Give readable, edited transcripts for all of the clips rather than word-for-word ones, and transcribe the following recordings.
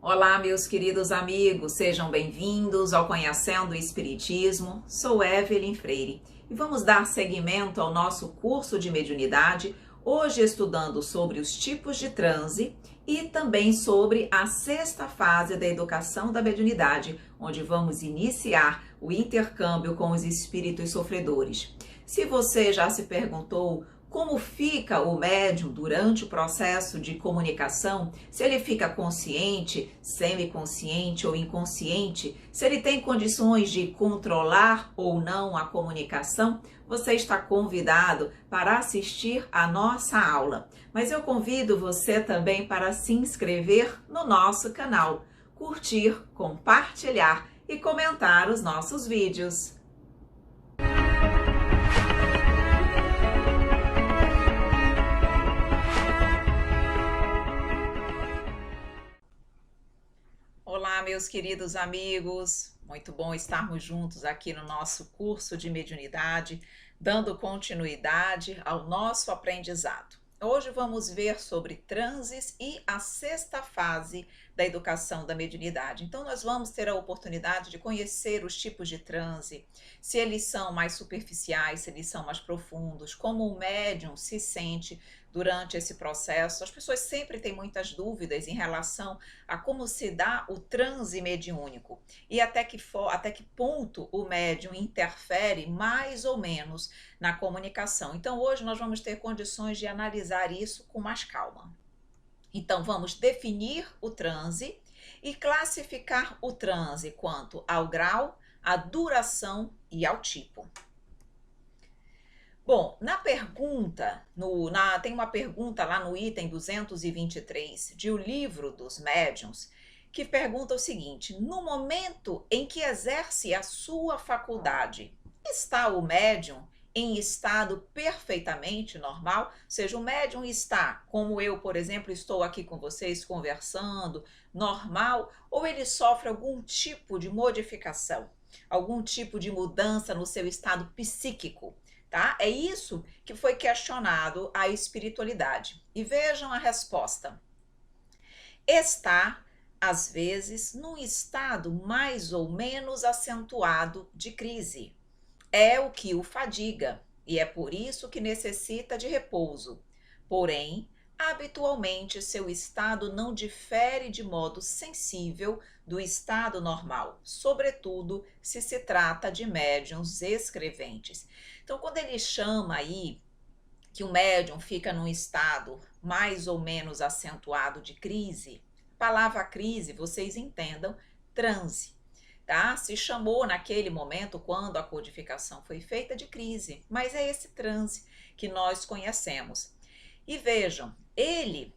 Olá, meus queridos amigos, sejam bem-vindos ao Conhecendo o Espiritismo. Sou Evelyn Freire e vamos dar seguimento ao nosso curso de mediunidade, hoje estudando sobre os tipos de transe e também sobre a sexta fase da educação da mediunidade, onde vamos iniciar o intercâmbio com os espíritos sofredores. Se você já se perguntou como fica o médium durante o processo de comunicação, se ele fica consciente, semiconsciente ou inconsciente, se ele tem condições de controlar ou não a comunicação, você está convidado para assistir à nossa aula. Mas eu convido você também para se inscrever no nosso canal, curtir, compartilhar e comentar os nossos vídeos. Olá, meus queridos amigos, muito bom estarmos juntos aqui no nosso curso de mediunidade, dando continuidade ao nosso aprendizado. Hoje vamos ver sobre transes e a sexta fase da educação da mediunidade. Então, nós vamos ter a oportunidade de conhecer os tipos de transe, se eles são mais superficiais, se eles são mais profundos, como o médium se sente durante esse processo. As pessoas sempre têm muitas dúvidas em relação a como se dá o transe mediúnico e até que ponto o médium interfere mais ou menos na comunicação. Então, hoje nós vamos ter condições de analisar isso com mais calma. Então, vamos definir o transe e classificar o transe quanto ao grau, à duração e ao tipo. Bom, na pergunta, tem uma pergunta lá no item 223 de O Livro dos Médiuns, que pergunta o seguinte: no momento em que exerce a sua faculdade, está o médium em estado perfeitamente normal? Ou seja, o médium está, como eu, por exemplo, estou aqui com vocês conversando, normal, ou ele sofre algum tipo de modificação, algum tipo de mudança no seu estado psíquico? Tá? É isso que foi questionado a espiritualidade. E vejam a resposta. Está, às vezes, num estado mais ou menos acentuado de crise. É o que o fadiga e é por isso que necessita de repouso. Porém, habitualmente seu estado não difere de modo sensível do estado normal, sobretudo se se trata de médiuns escreventes. Então, quando ele chama aí que o médium fica num estado mais ou menos acentuado de crise, a palavra crise, vocês entendam, transe. Tá? Se chamou naquele momento, quando a codificação foi feita, de crise, mas é esse transe que nós conhecemos. E vejam, ele,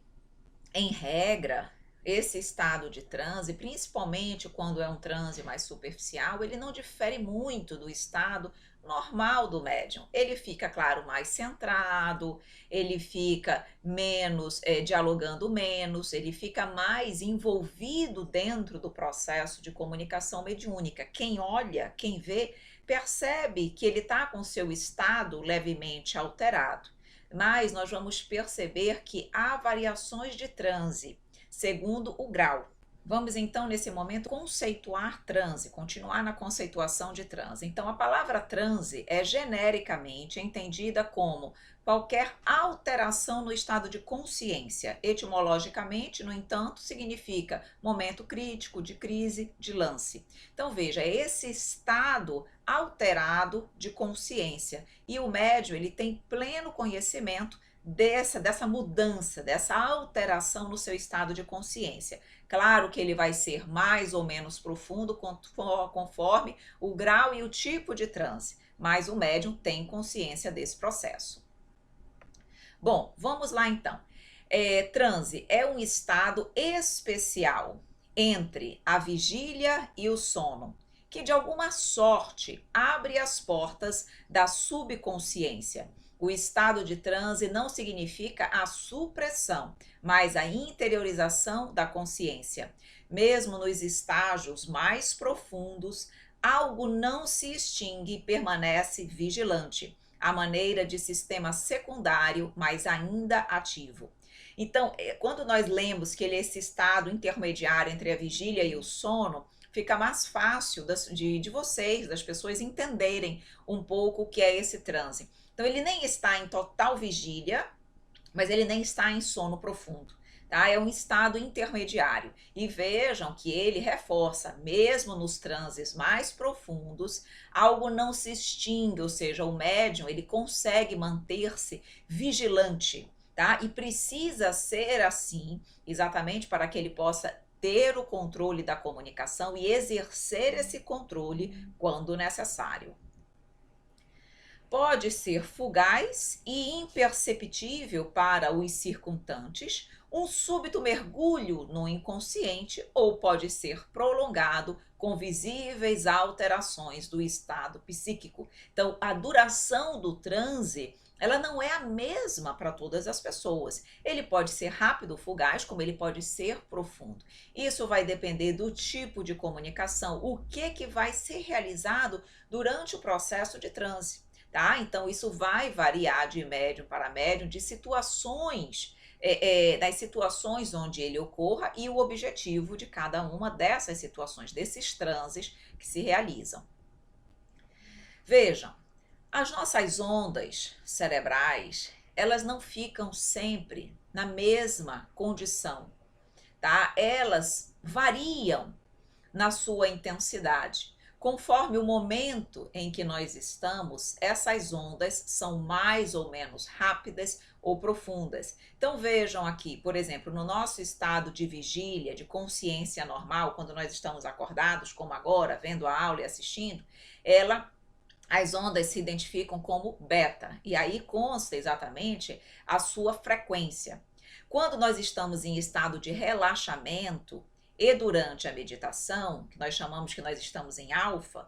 em regra, esse estado de transe, principalmente quando é um transe mais superficial, ele não difere muito do estado normal do médium. Ele fica, claro, mais centrado, ele fica menos, dialogando menos, ele fica mais envolvido dentro do processo de comunicação mediúnica. Quem olha, quem vê, percebe que ele está com seu estado levemente alterado. Mas nós vamos perceber que há variações de transe segundo o grau. Vamos então, nesse momento, conceituar transe, continuar na conceituação de transe. Então, a palavra transe é genericamente entendida como qualquer alteração no estado de consciência. Etimologicamente, no entanto, significa momento crítico, de crise, de lance. Então, veja, é esse estado alterado de consciência. E o médium, ele tem pleno conhecimento dessa mudança, dessa alteração no seu estado de consciência. Claro que ele vai ser mais ou menos profundo conforme o grau e o tipo de transe, mas o médium tem consciência desse processo. Bom, vamos lá então. Transe é um estado especial entre a vigília e o sono, que de alguma sorte abre as portas da subconsciência. O estado de transe não significa a supressão, mas a interiorização da consciência. Mesmo nos estágios mais profundos, algo não se extingue e permanece vigilante, à maneira de sistema secundário, mas ainda ativo. Então, quando nós lemos que ele é esse estado intermediário entre a vigília e o sono, fica mais fácil de vocês, das pessoas, entenderem um pouco o que é esse transe. Então, ele nem está em total vigília, mas ele nem está em sono profundo. Tá? É um estado intermediário. E vejam que ele reforça, mesmo nos transes mais profundos, algo não se extingue, ou seja, o médium ele consegue manter-se vigilante, tá? E precisa ser assim, exatamente para que ele possa ter o controle da comunicação e exercer esse controle quando necessário. Pode ser fugaz e imperceptível para os circunstantes, um súbito mergulho no inconsciente, ou pode ser prolongado com visíveis alterações do estado psíquico. Então, a duração do transe, ela não é a mesma para todas as pessoas. Ele pode ser rápido, fugaz, como ele pode ser profundo. Isso vai depender do tipo de comunicação, o que vai ser realizado durante o processo de transe. Tá? Então, isso vai variar de médium para médium, de situações, das situações onde ele ocorra e o objetivo de cada uma dessas situações, desses transes que se realizam. Vejam, as nossas ondas cerebrais, elas não ficam sempre na mesma condição, tá? Elas variam na sua intensidade. Conforme o momento em que nós estamos, essas ondas são mais ou menos rápidas ou profundas. Então vejam aqui, por exemplo, no nosso estado de vigília, de consciência normal, quando nós estamos acordados, como agora, vendo a aula e assistindo, as ondas se identificam como beta, e aí consta exatamente a sua frequência. Quando nós estamos em estado de relaxamento, e durante a meditação, que nós chamamos que nós estamos em alfa,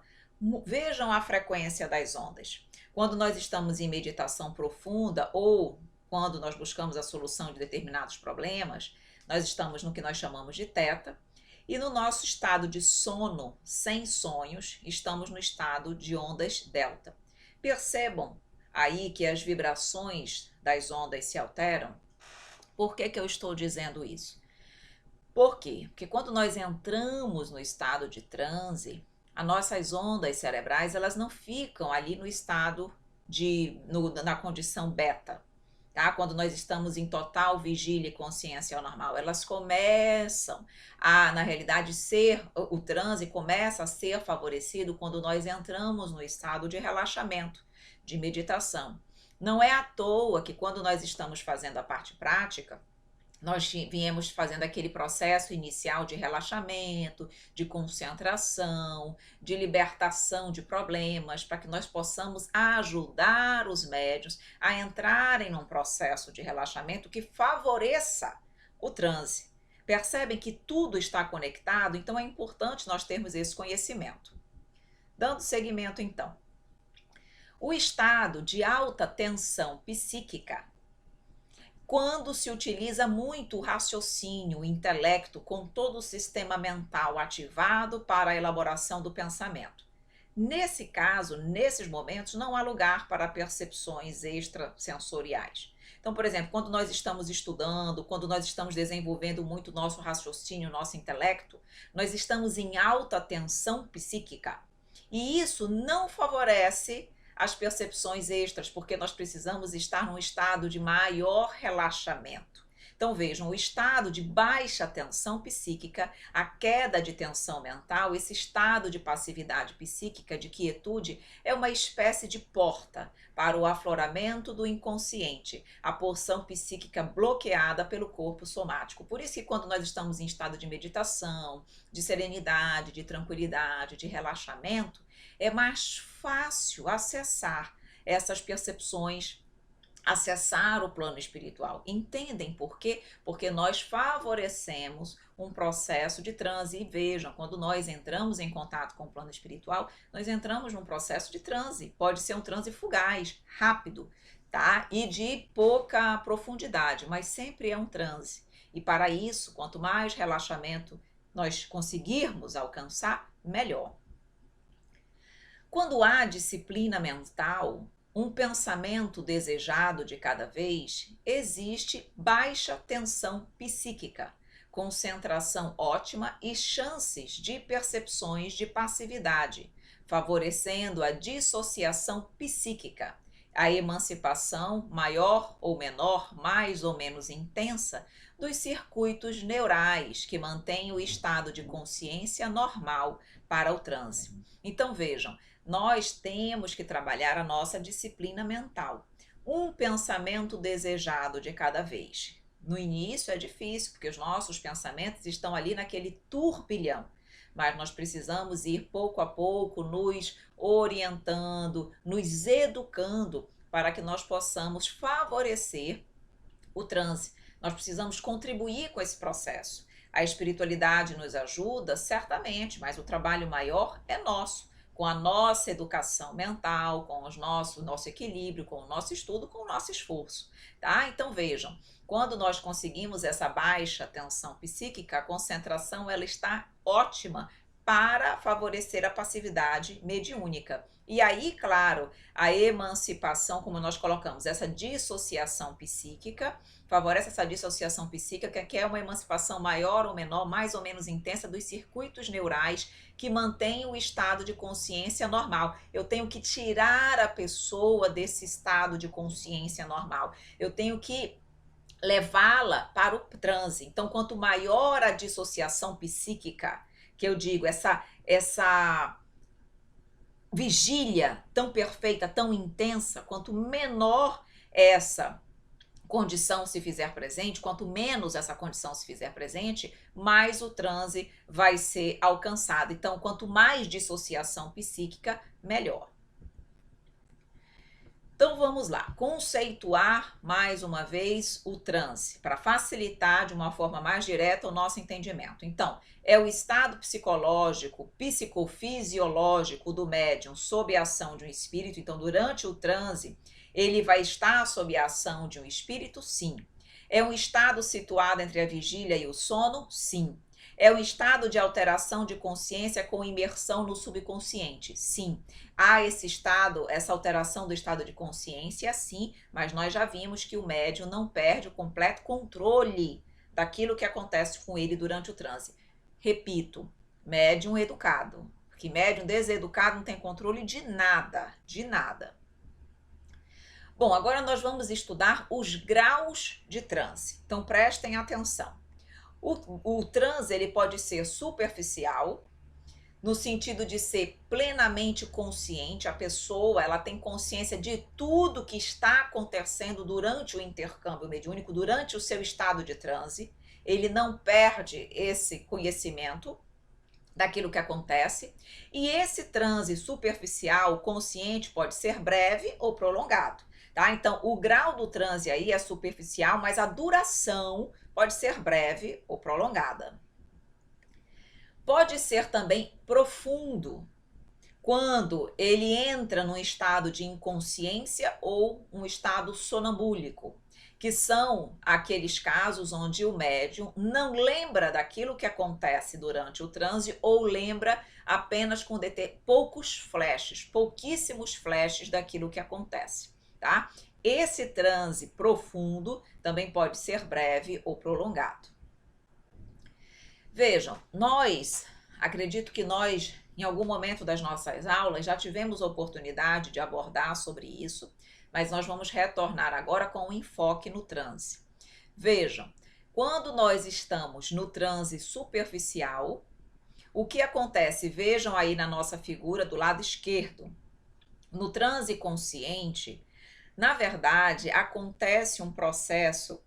vejam a frequência das ondas. Quando nós estamos em meditação profunda ou quando nós buscamos a solução de determinados problemas, nós estamos no que nós chamamos de teta. E no nosso estado de sono, sem sonhos, estamos no estado de ondas delta. Percebam aí que as vibrações das ondas se alteram. Por que eu estou dizendo isso? Por quê? Porque quando nós entramos no estado de transe, as nossas ondas cerebrais elas não ficam ali no estado na condição beta, tá? Quando nós estamos em total vigília e consciência normal, elas começam a, na realidade, o transe começa a ser favorecido quando nós entramos no estado de relaxamento, de meditação. Não é à toa que quando nós estamos fazendo a parte prática, nós viemos fazendo aquele processo inicial de relaxamento, de concentração, de libertação de problemas, para que nós possamos ajudar os médiuns a entrarem num processo de relaxamento que favoreça o transe. Percebem que tudo está conectado, então é importante nós termos esse conhecimento. Dando seguimento, então. O estado de alta tensão psíquica, quando se utiliza muito o raciocínio, o intelecto, com todo o sistema mental ativado para a elaboração do pensamento. Nesse caso, nesses momentos, não há lugar para percepções extrasensoriais. Então, por exemplo, quando nós estamos estudando, quando nós estamos desenvolvendo muito o nosso raciocínio, o nosso intelecto, nós estamos em alta tensão psíquica. E isso não favorece as percepções extras, porque nós precisamos estar num estado de maior relaxamento. Então vejam, o estado de baixa tensão psíquica, a queda de tensão mental, esse estado de passividade psíquica, de quietude, é uma espécie de porta para o afloramento do inconsciente, a porção psíquica bloqueada pelo corpo somático. Por isso que quando nós estamos em estado de meditação, de serenidade, de tranquilidade, de relaxamento, é mais fácil acessar essas percepções, acessar o plano espiritual. Entendem por quê? Porque nós favorecemos um processo de transe. E vejam, quando nós entramos em contato com o plano espiritual, nós entramos num processo de transe. Pode ser um transe fugaz, rápido, tá? E de pouca profundidade, mas sempre é um transe. E para isso, quanto mais relaxamento nós conseguirmos alcançar, melhor. Quando há disciplina mental, um pensamento desejado de cada vez, existe baixa tensão psíquica, concentração ótima e chances de percepções de passividade, favorecendo a dissociação psíquica, a emancipação maior ou menor, mais ou menos intensa, dos circuitos neurais que mantêm o estado de consciência normal para o transe. Então vejam, nós temos que trabalhar a nossa disciplina mental. Um pensamento desejado de cada vez. No início é difícil, porque os nossos pensamentos estão ali naquele turbilhão. Mas nós precisamos ir pouco a pouco nos orientando, nos educando para que nós possamos favorecer o transe. Nós precisamos contribuir com esse processo. A espiritualidade nos ajuda, certamente, mas o trabalho maior é nosso, com a nossa educação mental, com o nosso equilíbrio, com o nosso estudo, com o nosso esforço, tá? Então vejam, quando nós conseguimos essa baixa tensão psíquica, a concentração ela está ótima para favorecer a passividade mediúnica. E aí, claro, a emancipação, como nós colocamos, essa dissociação psíquica, favorece essa dissociação psíquica, que é uma emancipação maior ou menor, mais ou menos intensa, dos circuitos neurais que mantêm o estado de consciência normal. Eu tenho que tirar a pessoa desse estado de consciência normal. Eu tenho que levá-la para o transe. Então, quanto maior a dissociação psíquica, que eu digo, essa vigília tão perfeita, tão intensa, quanto menor essa condição se fizer presente, quanto menos essa condição se fizer presente, mais o transe vai ser alcançado. Então, quanto mais dissociação psíquica, melhor. Então vamos lá, conceituar mais uma vez o transe, para facilitar de uma forma mais direta o nosso entendimento. Então, é o estado psicológico, psicofisiológico do médium sob a ação de um espírito. Então, durante o transe, ele vai estar sob a ação de um espírito? Sim. É um estado situado entre a vigília e o sono? Sim. É um estado de alteração de consciência com imersão no subconsciente? Sim. Há esse estado, essa alteração do estado de consciência, sim, mas nós já vimos que o médium não perde o completo controle daquilo que acontece com ele durante o transe. Repito, médium educado, porque médium deseducado não tem controle de nada, de nada. Bom, agora nós vamos estudar os graus de transe, então prestem atenção. O transe ele pode ser superficial, no sentido de ser plenamente consciente, a pessoa ela tem consciência de tudo que está acontecendo durante o intercâmbio mediúnico, durante o seu estado de transe, ele não perde esse conhecimento daquilo que acontece, e esse transe superficial, consciente, pode ser breve ou prolongado, tá? Então, o grau do transe aí é superficial, mas a duração pode ser breve ou prolongada. Pode ser também profundo, quando ele entra num estado de inconsciência ou um estado sonambúlico, que são aqueles casos onde o médium não lembra daquilo que acontece durante o transe ou lembra apenas com poucos flashes, pouquíssimos flashes daquilo que acontece, tá? Esse transe profundo também pode ser breve ou prolongado. Vejam, acredito que nós, em algum momento das nossas aulas, já tivemos oportunidade de abordar sobre isso, mas nós vamos retornar agora com um enfoque no transe. Vejam, quando nós estamos no transe superficial, o que acontece? Vejam aí na nossa figura do lado esquerdo. No transe consciente, na verdade, acontece um processo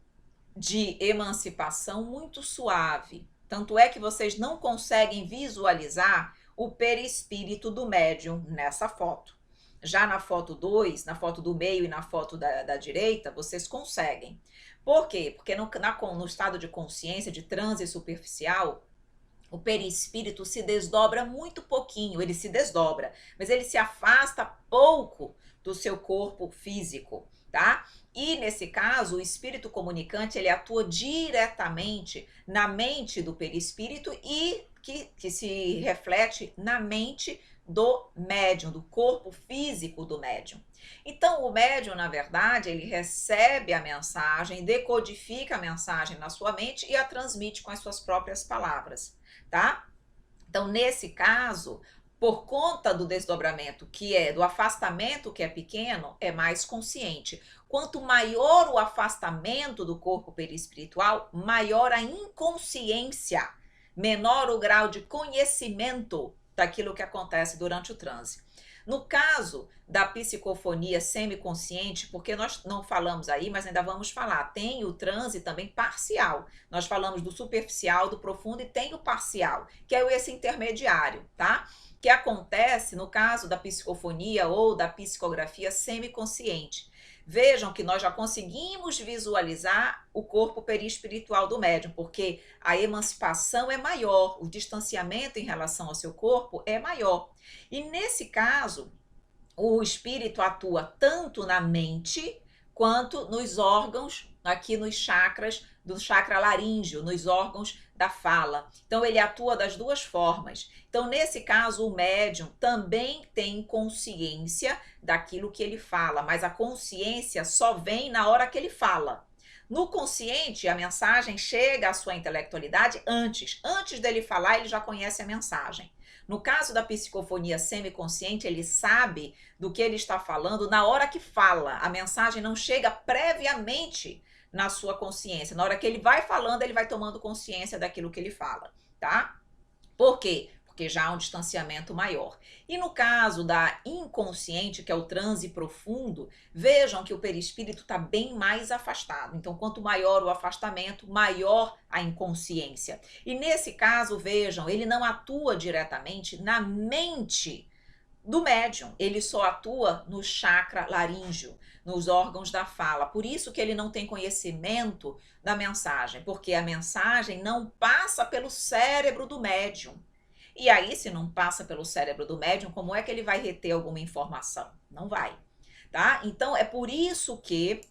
de emancipação muito suave. Tanto é que vocês não conseguem visualizar o perispírito do médium nessa foto. Já na foto 2, na foto do meio e na foto da direita, vocês conseguem. Por quê? Porque no estado de consciência, de transe superficial, o perispírito se desdobra muito pouquinho, ele se desdobra, mas ele se afasta pouco do seu corpo físico, tá? E nesse caso, o espírito comunicante, ele atua diretamente na mente do perispírito e que se reflete na mente do médium, do corpo físico do médium. Então, o médium, na verdade, ele recebe a mensagem, decodifica a mensagem na sua mente e a transmite com as suas próprias palavras, tá? Então, nesse caso, por conta do desdobramento que é, do afastamento que é pequeno, é mais consciente. Quanto maior o afastamento do corpo perispiritual, maior a inconsciência, menor o grau de conhecimento daquilo que acontece durante o transe. No caso da psicofonia semiconsciente, porque nós não falamos aí, mas ainda vamos falar, tem o transe também parcial. Nós falamos do superficial, do profundo e tem o parcial, que é esse intermediário, tá? Que acontece no caso da psicofonia ou da psicografia semiconsciente. Vejam que nós já conseguimos visualizar o corpo perispiritual do médium, porque a emancipação é maior, o distanciamento em relação ao seu corpo é maior. E nesse caso, o espírito atua tanto na mente quanto nos órgãos, aqui nos chakras, do chakra laríngeo, nos órgãos da fala. Então, ele atua das duas formas. Então, nesse caso, o médium também tem consciência daquilo que ele fala, mas a consciência só vem na hora que ele fala. No consciente, a mensagem chega à sua intelectualidade antes. Antes dele falar, ele já conhece a mensagem. No caso da psicofonia semiconsciente, ele sabe do que ele está falando na hora que fala. A mensagem não chega previamente na sua consciência. Na hora que ele vai falando, ele vai tomando consciência daquilo que ele fala, tá? Por quê? Porque já há um distanciamento maior. E no caso da inconsciente, que é o transe profundo, vejam que o perispírito está bem mais afastado. Então, quanto maior o afastamento, maior a inconsciência. E nesse caso, vejam, ele não atua diretamente na mente do médium, ele só atua no chakra laríngeo, nos órgãos da fala. Por isso que ele não tem conhecimento da mensagem, porque a mensagem não passa pelo cérebro do médium. E aí, se não passa pelo cérebro do médium, como é que ele vai reter alguma informação? Não vai, tá? Então, é por isso que,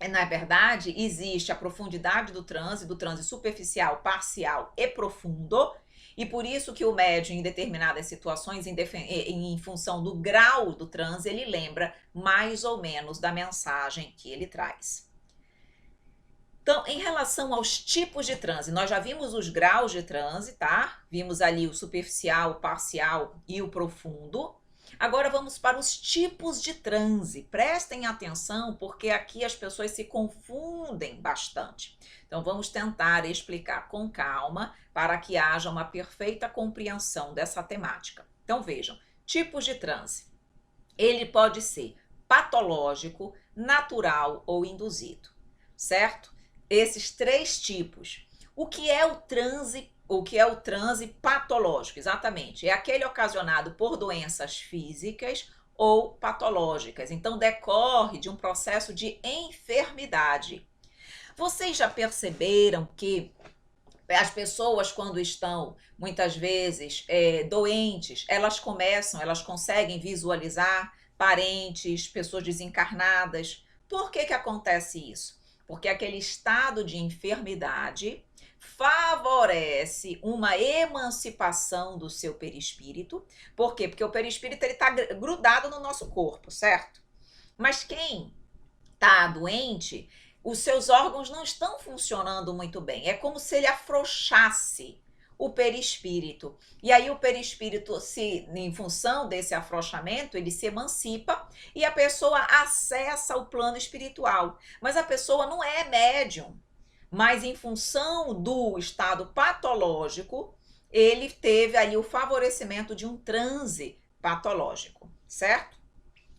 na verdade, existe a profundidade do transe superficial, parcial e profundo, e por isso que o médium, em determinadas situações, em função do grau do transe, ele lembra mais ou menos da mensagem que ele traz. Então, em relação aos tipos de transe, nós já vimos os graus de transe, tá? Vimos ali o superficial, o parcial e o profundo. Agora vamos para os tipos de transe. Prestem atenção, porque aqui as pessoas se confundem bastante. Então vamos tentar explicar com calma para que haja uma perfeita compreensão dessa temática. Então vejam, tipos de transe. Ele pode ser patológico, natural ou induzido, certo? Esses três tipos. O que é o transe? O que é o transe patológico? Exatamente, é aquele ocasionado por doenças físicas ou patológicas. Então, decorre de um processo de enfermidade. Vocês já perceberam que as pessoas, quando estão muitas vezes doentes, elas conseguem visualizar parentes, pessoas desencarnadas. Por que acontece isso? Porque aquele estado de enfermidade favorece uma emancipação do seu perispírito. Por quê? Porque o perispírito está grudado no nosso corpo, certo? Mas quem está doente, os seus órgãos não estão funcionando muito bem. É como se ele afrouxasse o perispírito. E aí o perispírito, em função desse afrouxamento, ele se emancipa e a pessoa acessa o plano espiritual. Mas a pessoa não é médium. Mas em função do estado patológico, ele teve ali o favorecimento de um transe patológico, certo?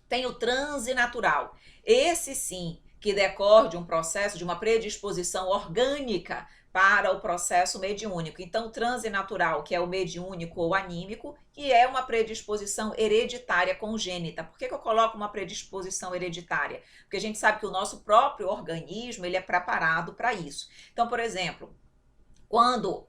Tem o transe natural. Esse sim, que decorre de um processo, de uma predisposição orgânica para o processo mediúnico. Então, o transe natural, que é o mediúnico ou anímico, que é uma predisposição hereditária congênita. Por que eu coloco uma predisposição hereditária? Porque a gente sabe que o nosso próprio organismo, ele é preparado para isso. Então, por exemplo, quando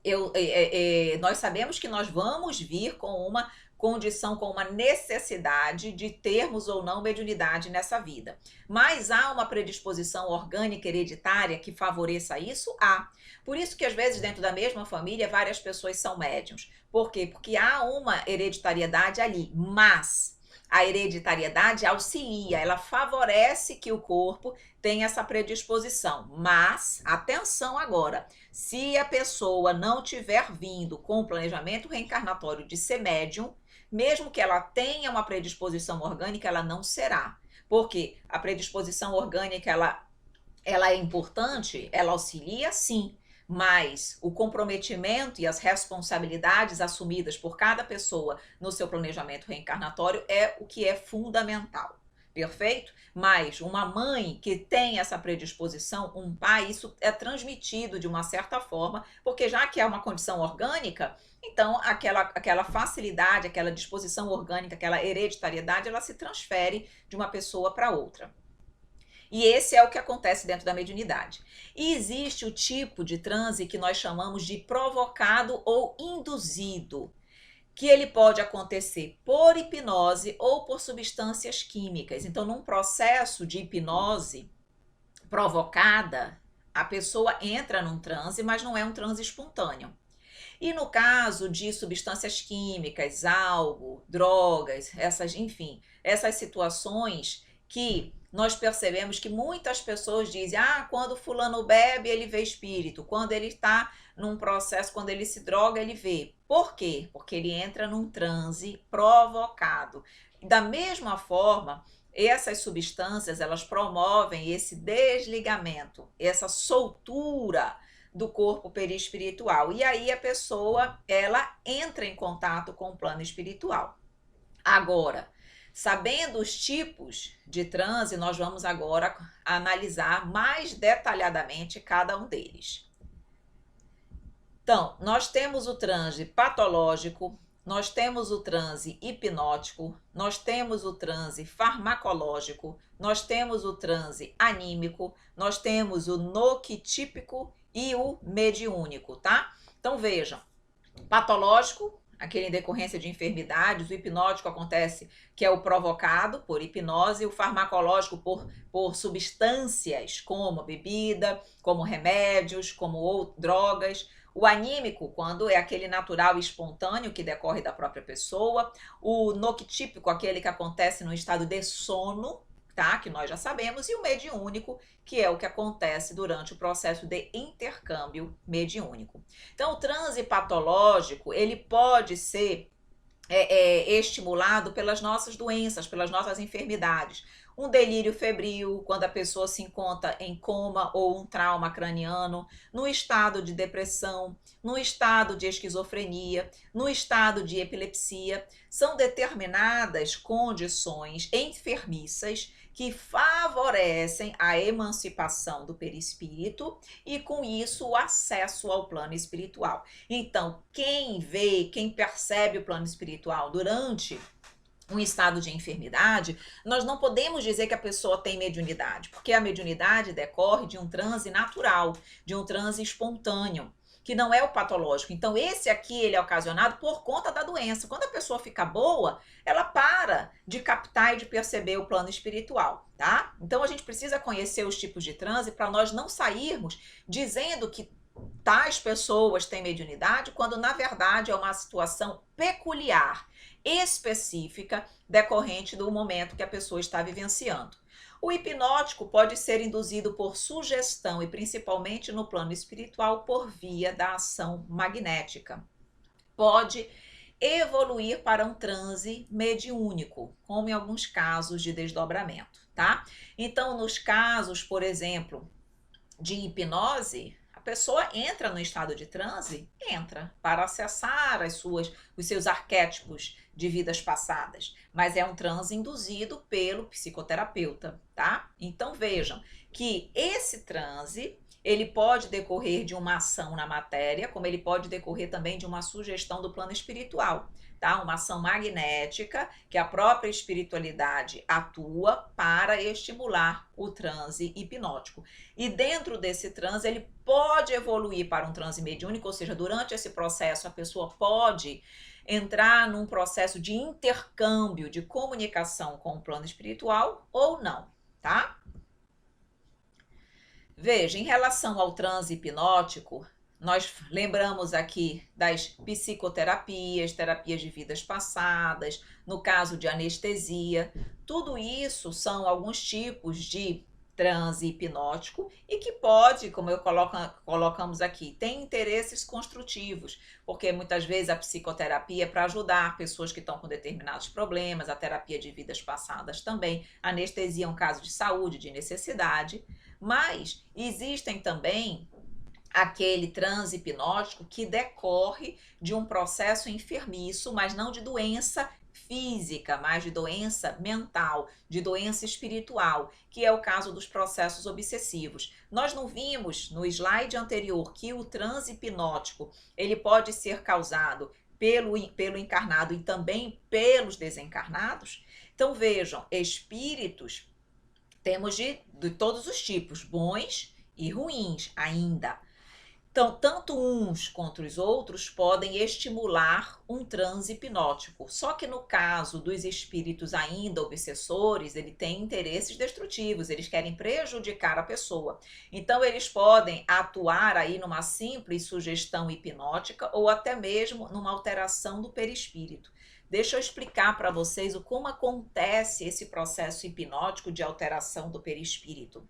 nós sabemos que nós vamos vir com uma condição com uma necessidade de termos ou não mediunidade nessa vida. Mas há uma predisposição orgânica hereditária que favoreça isso? Há. Por isso que às vezes dentro da mesma família várias pessoas são médiuns. Por quê? Porque há uma hereditariedade ali, mas a hereditariedade auxilia, ela favorece que o corpo tenha essa predisposição. Mas, atenção agora, se a pessoa não tiver vindo com o planejamento reencarnatório de ser médium, mesmo que ela tenha uma predisposição orgânica, ela não será. Porque a predisposição orgânica, ela é importante, ela auxilia, sim, mas o comprometimento e as responsabilidades assumidas por cada pessoa no seu planejamento reencarnatório é o que é fundamental. Perfeito? Mas uma mãe que tem essa predisposição, um pai, isso é transmitido de uma certa forma, porque já que é uma condição orgânica, então aquela facilidade, aquela disposição orgânica, aquela hereditariedade, ela se transfere de uma pessoa para outra. E esse é o que acontece dentro da mediunidade. E existe o tipo de transe que nós chamamos de provocado ou induzido, que ele pode acontecer por hipnose ou por substâncias químicas. Então, num processo de hipnose provocada, a pessoa entra num transe, mas não é um transe espontâneo. E no caso de substâncias químicas, álcool, drogas, enfim, essas situações que nós percebemos que muitas pessoas dizem, quando fulano bebe, ele vê espírito. Quando ele está num processo, quando ele se droga, ele vê. Por quê? Porque ele entra num transe provocado. Da mesma forma, essas substâncias, elas promovem esse desligamento, essa soltura do corpo perispiritual. E aí a pessoa, ela entra em contato com o plano espiritual. Agora, sabendo os tipos de transe, nós vamos agora analisar mais detalhadamente cada um deles. Então, nós temos o transe patológico, nós temos o transe hipnótico, nós temos o transe farmacológico, nós temos o transe anímico, nós temos o noctípico e o mediúnico, tá? Então, vejam, patológico, aquele em decorrência de enfermidades, o hipnótico acontece que é o provocado por hipnose, o farmacológico por substâncias como bebida, como remédios, como drogas, o anímico, quando é aquele natural e espontâneo que decorre da própria pessoa, o noctípico, aquele que acontece no estado de sono, tá? Que nós já sabemos, e o mediúnico, que é o que acontece durante o processo de intercâmbio mediúnico. Então, o transe patológico, ele pode ser estimulado pelas nossas doenças, pelas nossas enfermidades. Um delírio febril, quando a pessoa se encontra em coma ou um trauma craniano, no estado de depressão, no estado de esquizofrenia, no estado de epilepsia. São determinadas condições enfermiças que favorecem a emancipação do perispírito e, com isso, o acesso ao plano espiritual. Então, quem vê, quem percebe o plano espiritual durante um estado de enfermidade, nós não podemos dizer que a pessoa tem mediunidade, porque a mediunidade decorre de um transe natural, de um transe espontâneo, que não é o patológico. Então, esse aqui, ele é ocasionado por conta da doença. Quando a pessoa fica boa, ela para de captar e de perceber o plano espiritual, tá? Então, a gente precisa conhecer os tipos de transe para nós não sairmos dizendo que tais pessoas têm mediunidade, quando, na verdade, é uma situação peculiar, específica, decorrente do momento que a pessoa está vivenciando. O hipnótico pode ser induzido por sugestão e principalmente no plano espiritual por via da ação magnética. Pode evoluir para um transe mediúnico, como em alguns casos de desdobramento, tá? Então, nos casos, por exemplo, de hipnose, a pessoa entra no estado de transe, entra para acessar os seus arquétipos de vidas passadas, mas é um transe induzido pelo psicoterapeuta, tá? Então vejam que esse transe, ele pode decorrer de uma ação na matéria, como ele pode decorrer também de uma sugestão do plano espiritual, tá? Uma ação magnética que a própria espiritualidade atua para estimular o transe hipnótico. E dentro desse transe, ele pode evoluir para um transe mediúnico, ou seja, durante esse processo a pessoa pode entrar num processo de intercâmbio, de comunicação com o plano espiritual ou não, tá? Veja, em relação ao transe hipnótico, nós lembramos aqui das psicoterapias, terapias de vidas passadas, no caso de anestesia. Tudo isso são alguns tipos de transe hipnótico e que pode, como colocamos aqui, tem interesses construtivos, porque muitas vezes a psicoterapia é para ajudar pessoas que estão com determinados problemas, a terapia de vidas passadas também, a anestesia é um caso de saúde, de necessidade, mas existem também aquele transe hipnótico que decorre de um processo enfermiço, mas não de doença física, mas de doença mental, de doença espiritual, que é o caso dos processos obsessivos. Nós não vimos no slide anterior que o transe hipnótico, ele pode ser causado pelo encarnado e também pelos desencarnados? Então vejam, espíritos temos de todos os tipos, bons e ruins ainda. Então, tanto uns quanto os outros podem estimular um transe hipnótico. Só que no caso dos espíritos ainda obsessores, ele tem interesses destrutivos, eles querem prejudicar a pessoa. Então, eles podem atuar aí numa simples sugestão hipnótica ou até mesmo numa alteração do perispírito. Deixa eu explicar para vocês como acontece esse processo hipnótico de alteração do perispírito.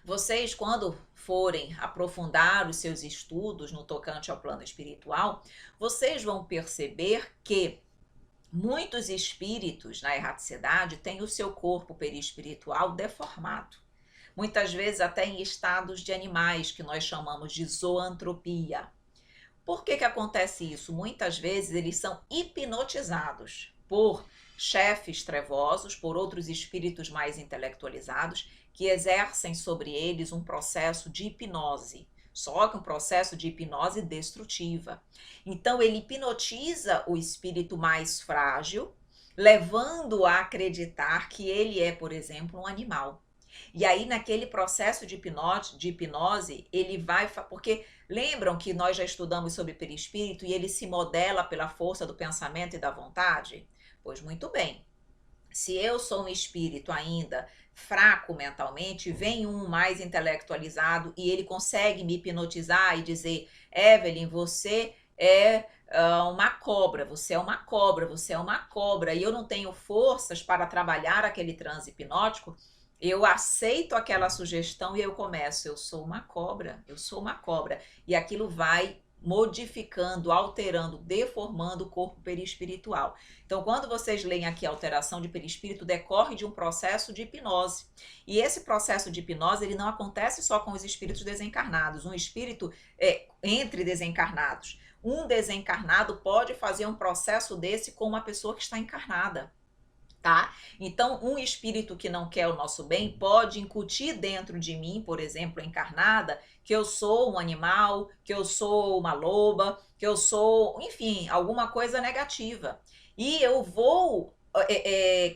Vocês, quando forem aprofundar os seus estudos no tocante ao plano espiritual, vocês vão perceber que muitos espíritos na erraticidade têm o seu corpo perispiritual deformado. Muitas vezes até em estados de animais, que nós chamamos de zoantropia. Por que acontece isso? Muitas vezes eles são hipnotizados por chefes trevosos, por outros espíritos mais intelectualizados, que exercem sobre eles um processo de hipnose, só que um processo de hipnose destrutiva. Então ele hipnotiza o espírito mais frágil, levando a acreditar que ele é, por exemplo, um animal. E aí, naquele processo de hipnose, ele vai... Porque lembram que nós já estudamos sobre perispírito e ele se modela pela força do pensamento e da vontade? Pois muito bem. Se eu sou um espírito ainda fraco mentalmente, vem um mais intelectualizado e ele consegue me hipnotizar e dizer: Evelyn, você é uma cobra, você é uma cobra, você é uma cobra, e eu não tenho forças para trabalhar aquele transe hipnótico. Eu aceito aquela sugestão e eu começo: eu sou uma cobra, eu sou uma cobra. E aquilo vai modificando, alterando, deformando o corpo perispiritual. Então, quando vocês leem aqui a alteração de perispírito, decorre de um processo de hipnose. E esse processo de hipnose, ele não acontece só com os espíritos desencarnados. Um espírito entre desencarnados. Um desencarnado pode fazer um processo desse com uma pessoa que está encarnada. Tá? Então, um espírito que não quer o nosso bem pode incutir dentro de mim, por exemplo, encarnada, que eu sou um animal, que eu sou uma loba, que eu sou, enfim, alguma coisa negativa. E eu vou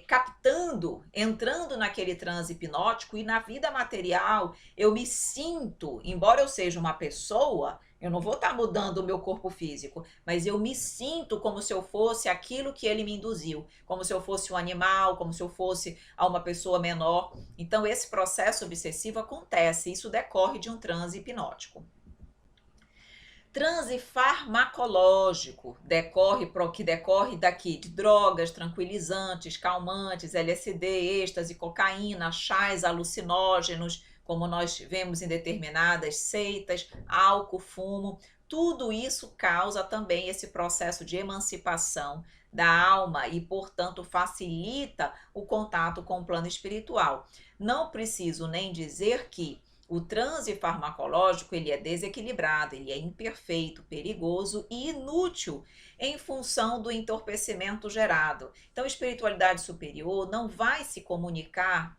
captando, entrando naquele transe hipnótico, e na vida material eu me sinto, embora eu seja uma pessoa, eu não vou estar mudando o meu corpo físico, mas eu me sinto como se eu fosse aquilo que ele me induziu, como se eu fosse um animal, como se eu fosse uma pessoa menor. Então esse processo obsessivo acontece, isso decorre de um transe hipnótico. Transe farmacológico que decorre daqui de drogas, tranquilizantes, calmantes, LSD, êxtase, cocaína, chás alucinógenos, como nós vemos em determinadas seitas, álcool, fumo. Tudo isso causa também esse processo de emancipação da alma e, portanto, facilita o contato com o plano espiritual. Não preciso nem dizer que o transe farmacológico, ele é desequilibrado, ele é imperfeito, perigoso e inútil em função do entorpecimento gerado. Então, a espiritualidade superior não vai se comunicar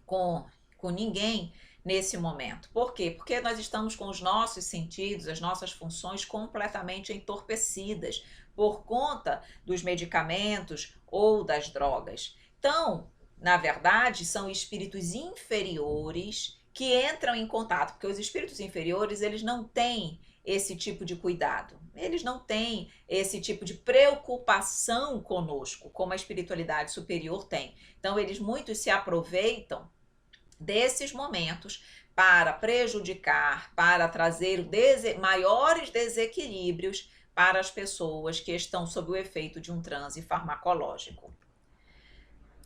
com ninguém nesse momento. Por quê? Porque nós estamos com os nossos sentidos, as nossas funções completamente entorpecidas por conta dos medicamentos ou das drogas. Então, na verdade, são espíritos inferiores que entram em contato, porque os espíritos inferiores, eles não têm esse tipo de cuidado. Eles não têm esse tipo de preocupação conosco, como a espiritualidade superior tem. Então, eles muitos se aproveitam desses momentos para prejudicar, para trazer maiores desequilíbrios para as pessoas que estão sob o efeito de um transe farmacológico.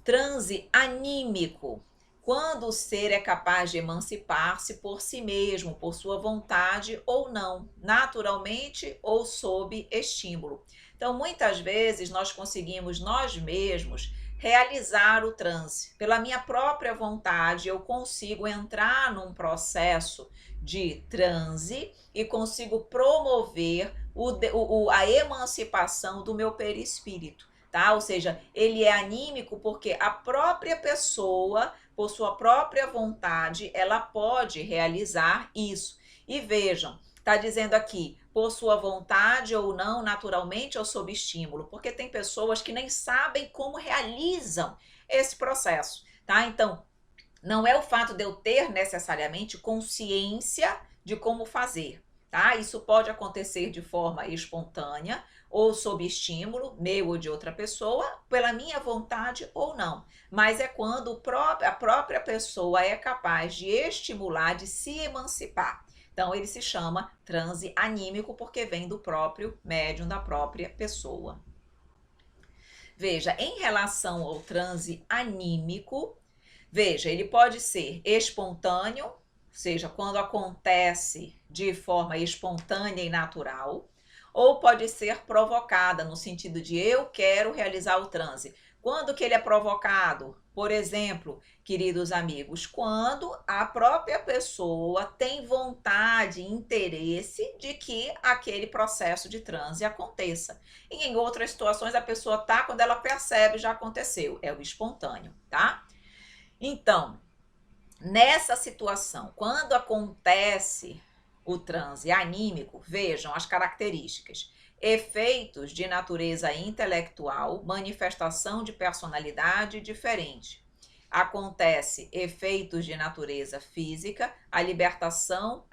Transe anímico, quando o ser é capaz de emancipar-se por si mesmo, por sua vontade ou não, naturalmente ou sob estímulo. Então, muitas vezes nós conseguimos nós mesmos realizar o transe. Pela minha própria vontade, eu consigo entrar num processo de transe e consigo promover a emancipação do meu perispírito. Tá? Ou seja, ele é anímico porque a própria pessoa, por sua própria vontade, ela pode realizar isso. E vejam, está dizendo aqui, por sua vontade ou não, naturalmente ou sob estímulo, porque tem pessoas que nem sabem como realizam esse processo, tá? Então, não é o fato de eu ter necessariamente consciência de como fazer, tá? Isso pode acontecer de forma espontânea ou sob estímulo, meu ou de outra pessoa, pela minha vontade ou não. Mas é quando a própria pessoa é capaz de estimular, de se emancipar. Então, ele se chama transe anímico porque vem do próprio médium, da própria pessoa. Veja, em relação ao transe anímico, veja, ele pode ser espontâneo, ou seja, quando acontece de forma espontânea e natural, ou pode ser provocada, no sentido de eu quero realizar o transe. Quando que ele é provocado? Por exemplo, queridos amigos, quando a própria pessoa tem vontade e interesse de que aquele processo de transe aconteça. E em outras situações a pessoa tá, quando ela percebe, já aconteceu. É o espontâneo, tá? Então, nessa situação, quando acontece o transe anímico, vejam as características. Efeitos de natureza intelectual, manifestação de personalidade diferente. Acontece efeitos de natureza física, a liberação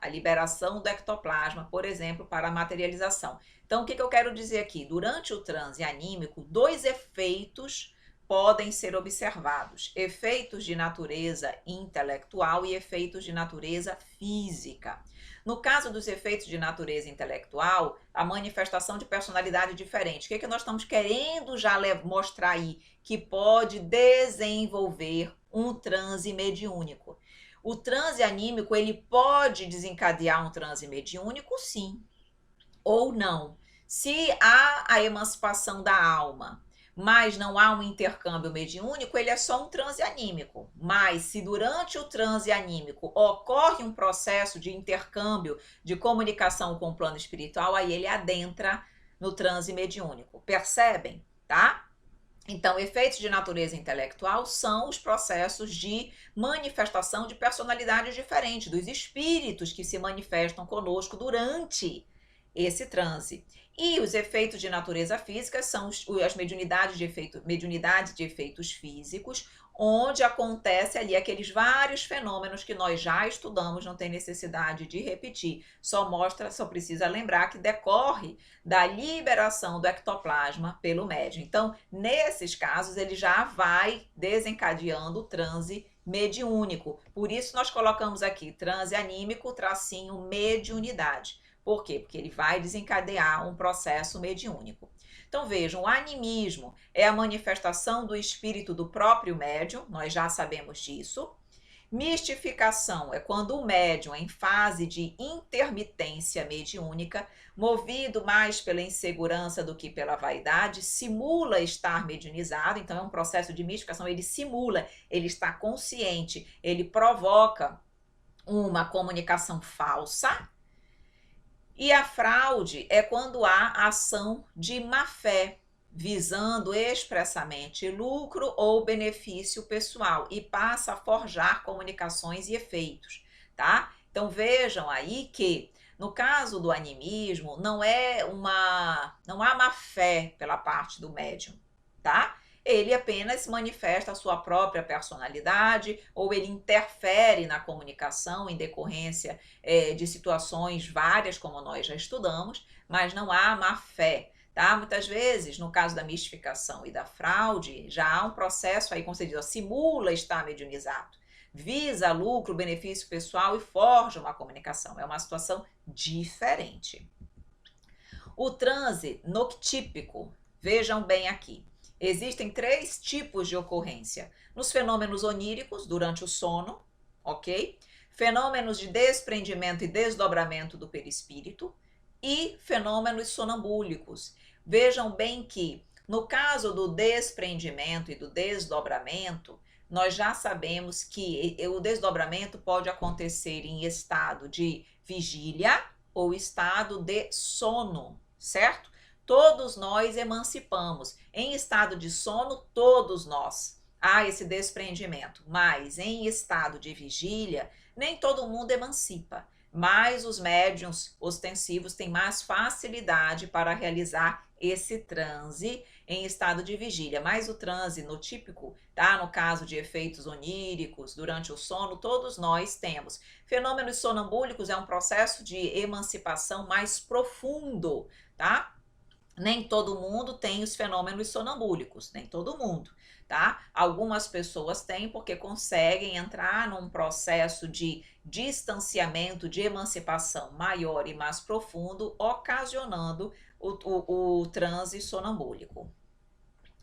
do ectoplasma, por exemplo, para a materialização. Então, o que eu quero dizer aqui? Durante o transe anímico, dois efeitos podem ser observados: efeitos de natureza intelectual e efeitos de natureza física. No caso dos efeitos de natureza intelectual, a manifestação de personalidade diferente. O que nós estamos querendo já mostrar aí? Que pode desenvolver um transe mediúnico. O transe anímico, ele pode desencadear um transe mediúnico, sim, ou não. Se há a emancipação da alma, mas não há um intercâmbio mediúnico, ele é só um transe anímico. Mas se durante o transe anímico ocorre um processo de intercâmbio, de comunicação com o plano espiritual, aí ele adentra no transe mediúnico. Percebem? Tá? Então, efeitos de natureza intelectual são os processos de manifestação de personalidades diferentes, dos espíritos que se manifestam conosco durante esse transe. E os efeitos de natureza física são as mediunidades de efeitos físicos, onde acontece ali aqueles vários fenômenos que nós já estudamos, não tem necessidade de repetir. Só precisa lembrar que decorre da liberação do ectoplasma pelo médium. Então, nesses casos, ele já vai desencadeando o transe mediúnico. Por isso, nós colocamos aqui transe anímico, tracinho, mediunidade. Por quê? Porque ele vai desencadear um processo mediúnico. Então vejam, o animismo é a manifestação do espírito do próprio médium, nós já sabemos disso. Mistificação é quando o médium, em fase de intermitência mediúnica, movido mais pela insegurança do que pela vaidade, simula estar mediunizado. Então é um processo de mistificação, ele simula, ele está consciente, ele provoca uma comunicação falsa. E a fraude é quando há ação de má-fé, visando expressamente lucro ou benefício pessoal, e passa a forjar comunicações e efeitos. tá? Então vejam aí que no caso do animismo não há má fé pela parte do médium, tá? Ele apenas manifesta a sua própria personalidade ou ele interfere na comunicação em decorrência de situações várias, como nós já estudamos, mas não há má fé. Tá? Muitas vezes, no caso da mistificação e da fraude, já há um processo aí, como você diz, simula estar mediunizado, visa lucro, benefício pessoal e forja uma comunicação. É uma situação diferente. O transe noctípico, vejam bem aqui, existem 3 tipos de ocorrência. Nos fenômenos oníricos, durante o sono, ok? Fenômenos de desprendimento e desdobramento do perispírito e fenômenos sonambúlicos. Vejam bem que, no caso do desprendimento e do desdobramento, nós já sabemos que o desdobramento pode acontecer em estado de vigília ou estado de sono, certo? Todos nós emancipamos. Em estado de sono, todos nós há esse desprendimento, mas em estado de vigília, nem todo mundo emancipa. Mas os médiuns ostensivos têm mais facilidade para realizar esse transe em estado de vigília. Mas o transe notípico, tá? No caso de efeitos oníricos, durante o sono, todos nós temos. Fenômenos sonambúlicos é um processo de emancipação mais profundo, tá? Nem todo mundo tem os fenômenos sonambúlicos, nem todo mundo, tá? Algumas pessoas têm porque conseguem entrar num processo de distanciamento, de emancipação maior e mais profundo, ocasionando o transe sonambúlico.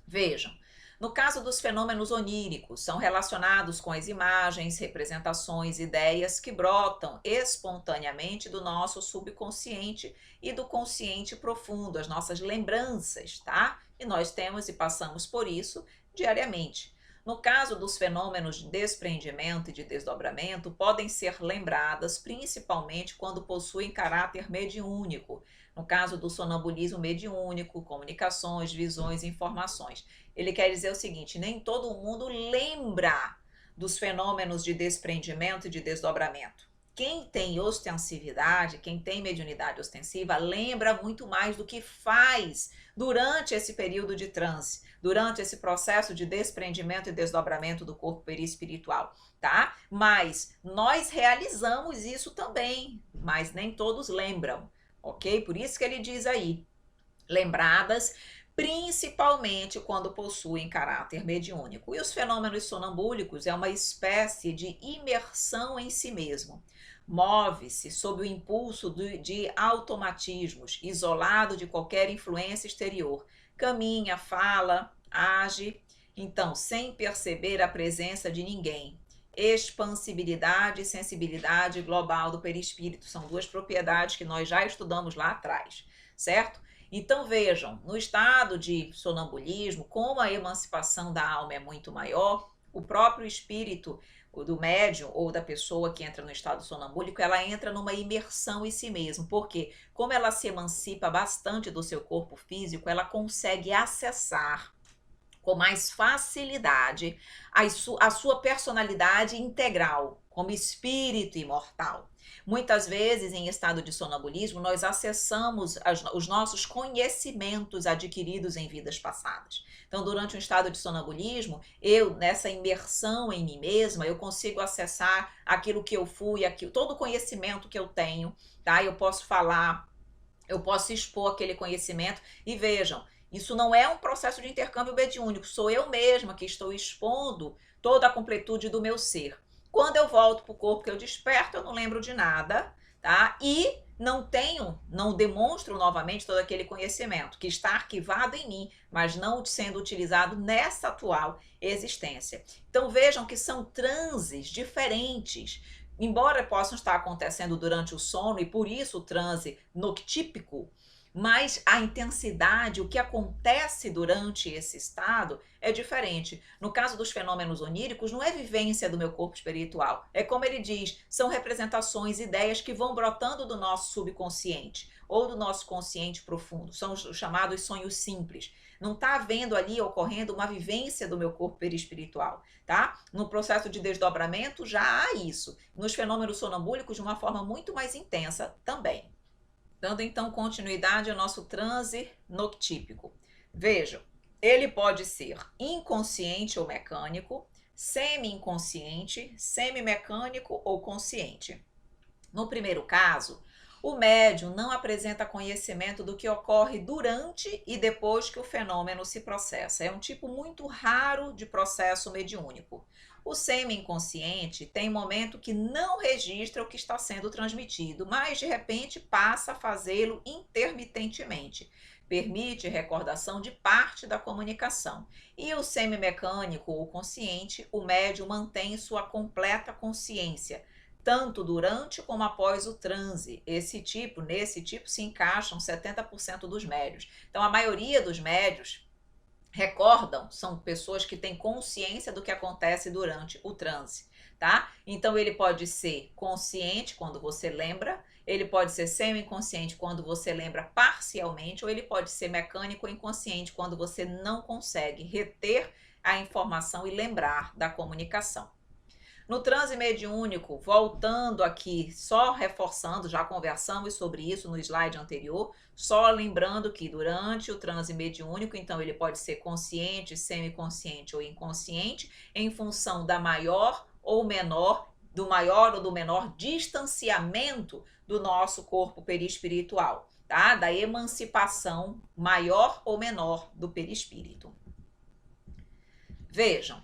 Vejam, no caso dos fenômenos oníricos, são relacionados com as imagens, representações, ideias que brotam espontaneamente do nosso subconsciente e do consciente profundo, as nossas lembranças, tá? E nós temos e passamos por isso diariamente. No caso dos fenômenos de desprendimento e de desdobramento, podem ser lembradas principalmente quando possuem caráter mediúnico. No caso do sonambulismo mediúnico, comunicações, visões, informações. Ele quer dizer o seguinte: nem todo mundo lembra dos fenômenos de desprendimento e de desdobramento. Quem tem ostensividade, quem tem mediunidade ostensiva, lembra muito mais do que faz durante esse período de transe, durante esse processo de desprendimento e desdobramento do corpo perispiritual, tá? Mas nós realizamos isso também, mas nem todos lembram, ok? Por isso que ele diz aí, lembradas principalmente quando possuem caráter mediúnico. E os fenômenos sonambúlicos é uma espécie de imersão em si mesmo. Move-se sob o impulso de automatismos, isolado de qualquer influência exterior. Caminha, fala, age, então, sem perceber a presença de ninguém. Expansibilidade e sensibilidade global do perispírito são 2 propriedades que nós já estudamos lá atrás, certo? Então vejam, no estado de sonambulismo, como a emancipação da alma é muito maior, o próprio espírito do médium ou da pessoa que entra no estado sonambúlico, ela entra numa imersão em si mesmo, porque como ela se emancipa bastante do seu corpo físico, ela consegue acessar com mais facilidade a sua personalidade integral, como espírito imortal. Muitas vezes, em estado de sonambulismo, nós acessamos os nossos conhecimentos adquiridos em vidas passadas. Então, durante um estado de sonambulismo, nessa imersão em mim mesma, eu consigo acessar aquilo que eu fui, todo o conhecimento que eu tenho, tá? Eu posso falar, eu posso expor aquele conhecimento e vejam, isso não é um processo de intercâmbio mediúnico, sou eu mesma que estou expondo toda a completude do meu ser. Quando eu volto para o corpo que eu desperto, eu não lembro de nada, tá? E não demonstro novamente todo aquele conhecimento que está arquivado em mim, mas não sendo utilizado nessa atual existência. Então vejam que são transes diferentes. Embora possam estar acontecendo durante o sono, e por isso o transe noctípico, mas a intensidade, o que acontece durante esse estado é diferente. No caso dos fenômenos oníricos, não é vivência do meu corpo espiritual, é como ele diz, são representações, ideias que vão brotando do nosso subconsciente ou do nosso consciente profundo, são os chamados sonhos simples. Não está havendo ali, ocorrendo uma vivência do meu corpo perispiritual, tá? No processo de desdobramento já há isso, nos fenômenos sonambúlicos de uma forma muito mais intensa também. Dando então continuidade ao nosso transe noctípico. Vejam, ele pode ser inconsciente ou mecânico, semi-inconsciente, semi-mecânico ou consciente. No primeiro caso, o médium não apresenta conhecimento do que ocorre durante e depois que o fenômeno se processa. É um tipo muito raro de processo mediúnico. O semi-inconsciente tem momento que não registra o que está sendo transmitido, mas de repente passa a fazê-lo intermitentemente. Permite recordação de parte da comunicação. E o semi-mecânico ou consciente, o médium mantém sua completa consciência, tanto durante como após o transe. Nesse tipo se encaixam 70% dos médios. Então, a maioria dos médios recordam, são pessoas que têm consciência do que acontece durante o transe, tá? Então, ele pode ser consciente quando você lembra, ele pode ser semi-inconsciente quando você lembra parcialmente, ou ele pode ser mecânico ou inconsciente quando você não consegue reter a informação e lembrar da comunicação. No transe mediúnico, voltando aqui, só reforçando, já conversamos sobre isso no slide anterior, só lembrando que durante o transe mediúnico, então ele pode ser consciente, semiconsciente ou inconsciente, em função da maior ou do maior ou do menor distanciamento do nosso corpo perispiritual, tá? Da emancipação maior ou menor do perispírito. Vejam,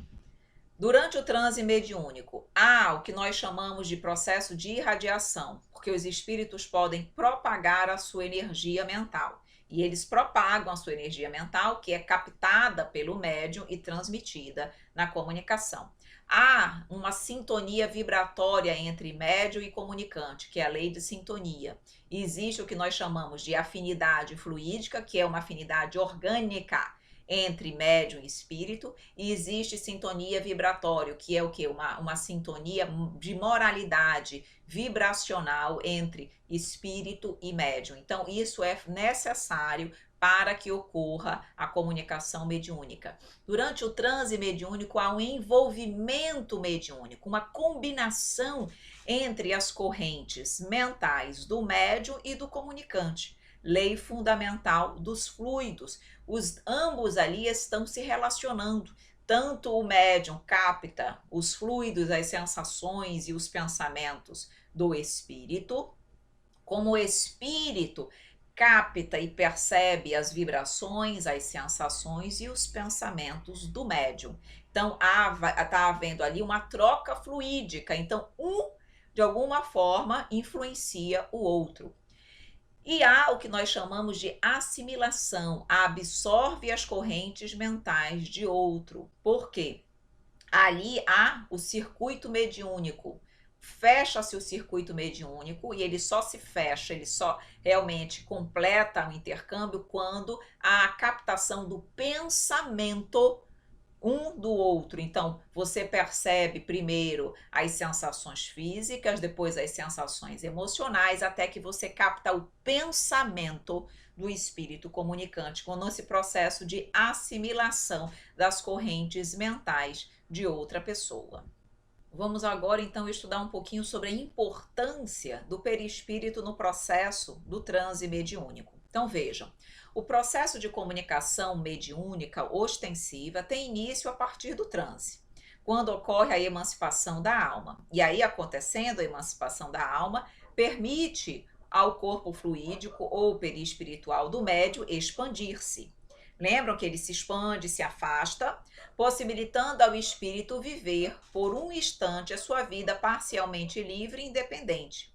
durante o transe mediúnico, há o que nós chamamos de processo de irradiação, porque os espíritos podem propagar a sua energia mental. E eles propagam a sua energia mental, que é captada pelo médium e transmitida na comunicação. Há uma sintonia vibratória entre médium e comunicante, que é a lei de sintonia. E existe o que nós chamamos de afinidade fluídica, que é uma afinidade orgânica entre médium e espírito, e existe sintonia vibratória, que é o que? Uma sintonia de moralidade vibracional entre espírito e médium. Então, isso é necessário para que ocorra a comunicação mediúnica. Durante o transe mediúnico, há um envolvimento mediúnico, uma combinação entre as correntes mentais do médium e do comunicante. Lei fundamental dos fluidos. Ambos ali estão se relacionando. Tanto o médium capta os fluidos, as sensações e os pensamentos do espírito, como o espírito capta e percebe as vibrações, as sensações e os pensamentos do médium. Então, está havendo ali uma troca fluídica. Então, de alguma forma, influencia o outro. E há o que nós chamamos de assimilação, absorve as correntes mentais de outro. Por quê? Ali há o circuito mediúnico. Fecha-se o circuito mediúnico e ele só se fecha, ele só realmente completa o intercâmbio quando há a captação do pensamento um do outro. Então, você percebe primeiro as sensações físicas, depois as sensações emocionais, até que você capta o pensamento do espírito comunicante, com esse processo de assimilação das correntes mentais de outra pessoa. Vamos agora, então, estudar um pouquinho sobre a importância do perispírito no processo do transe mediúnico. Então, vejam, o processo de comunicação mediúnica ostensiva tem início a partir do transe, quando ocorre a emancipação da alma. E aí, acontecendo a emancipação da alma, permite ao corpo fluídico ou perispiritual do médium expandir-se. Lembram que ele se expande, se afasta, possibilitando ao espírito viver por um instante a sua vida parcialmente livre e independente.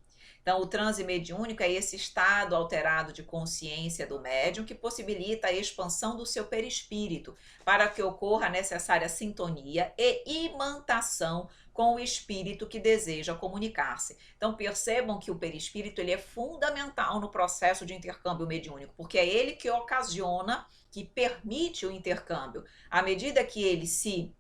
Então, o transe mediúnico é esse estado alterado de consciência do médium que possibilita a expansão do seu perispírito para que ocorra a necessária sintonia e imantação com o espírito que deseja comunicar-se. Então, percebam que o perispírito ele é fundamental no processo de intercâmbio mediúnico, porque é ele que ocasiona, que permite o intercâmbio. À medida que ele se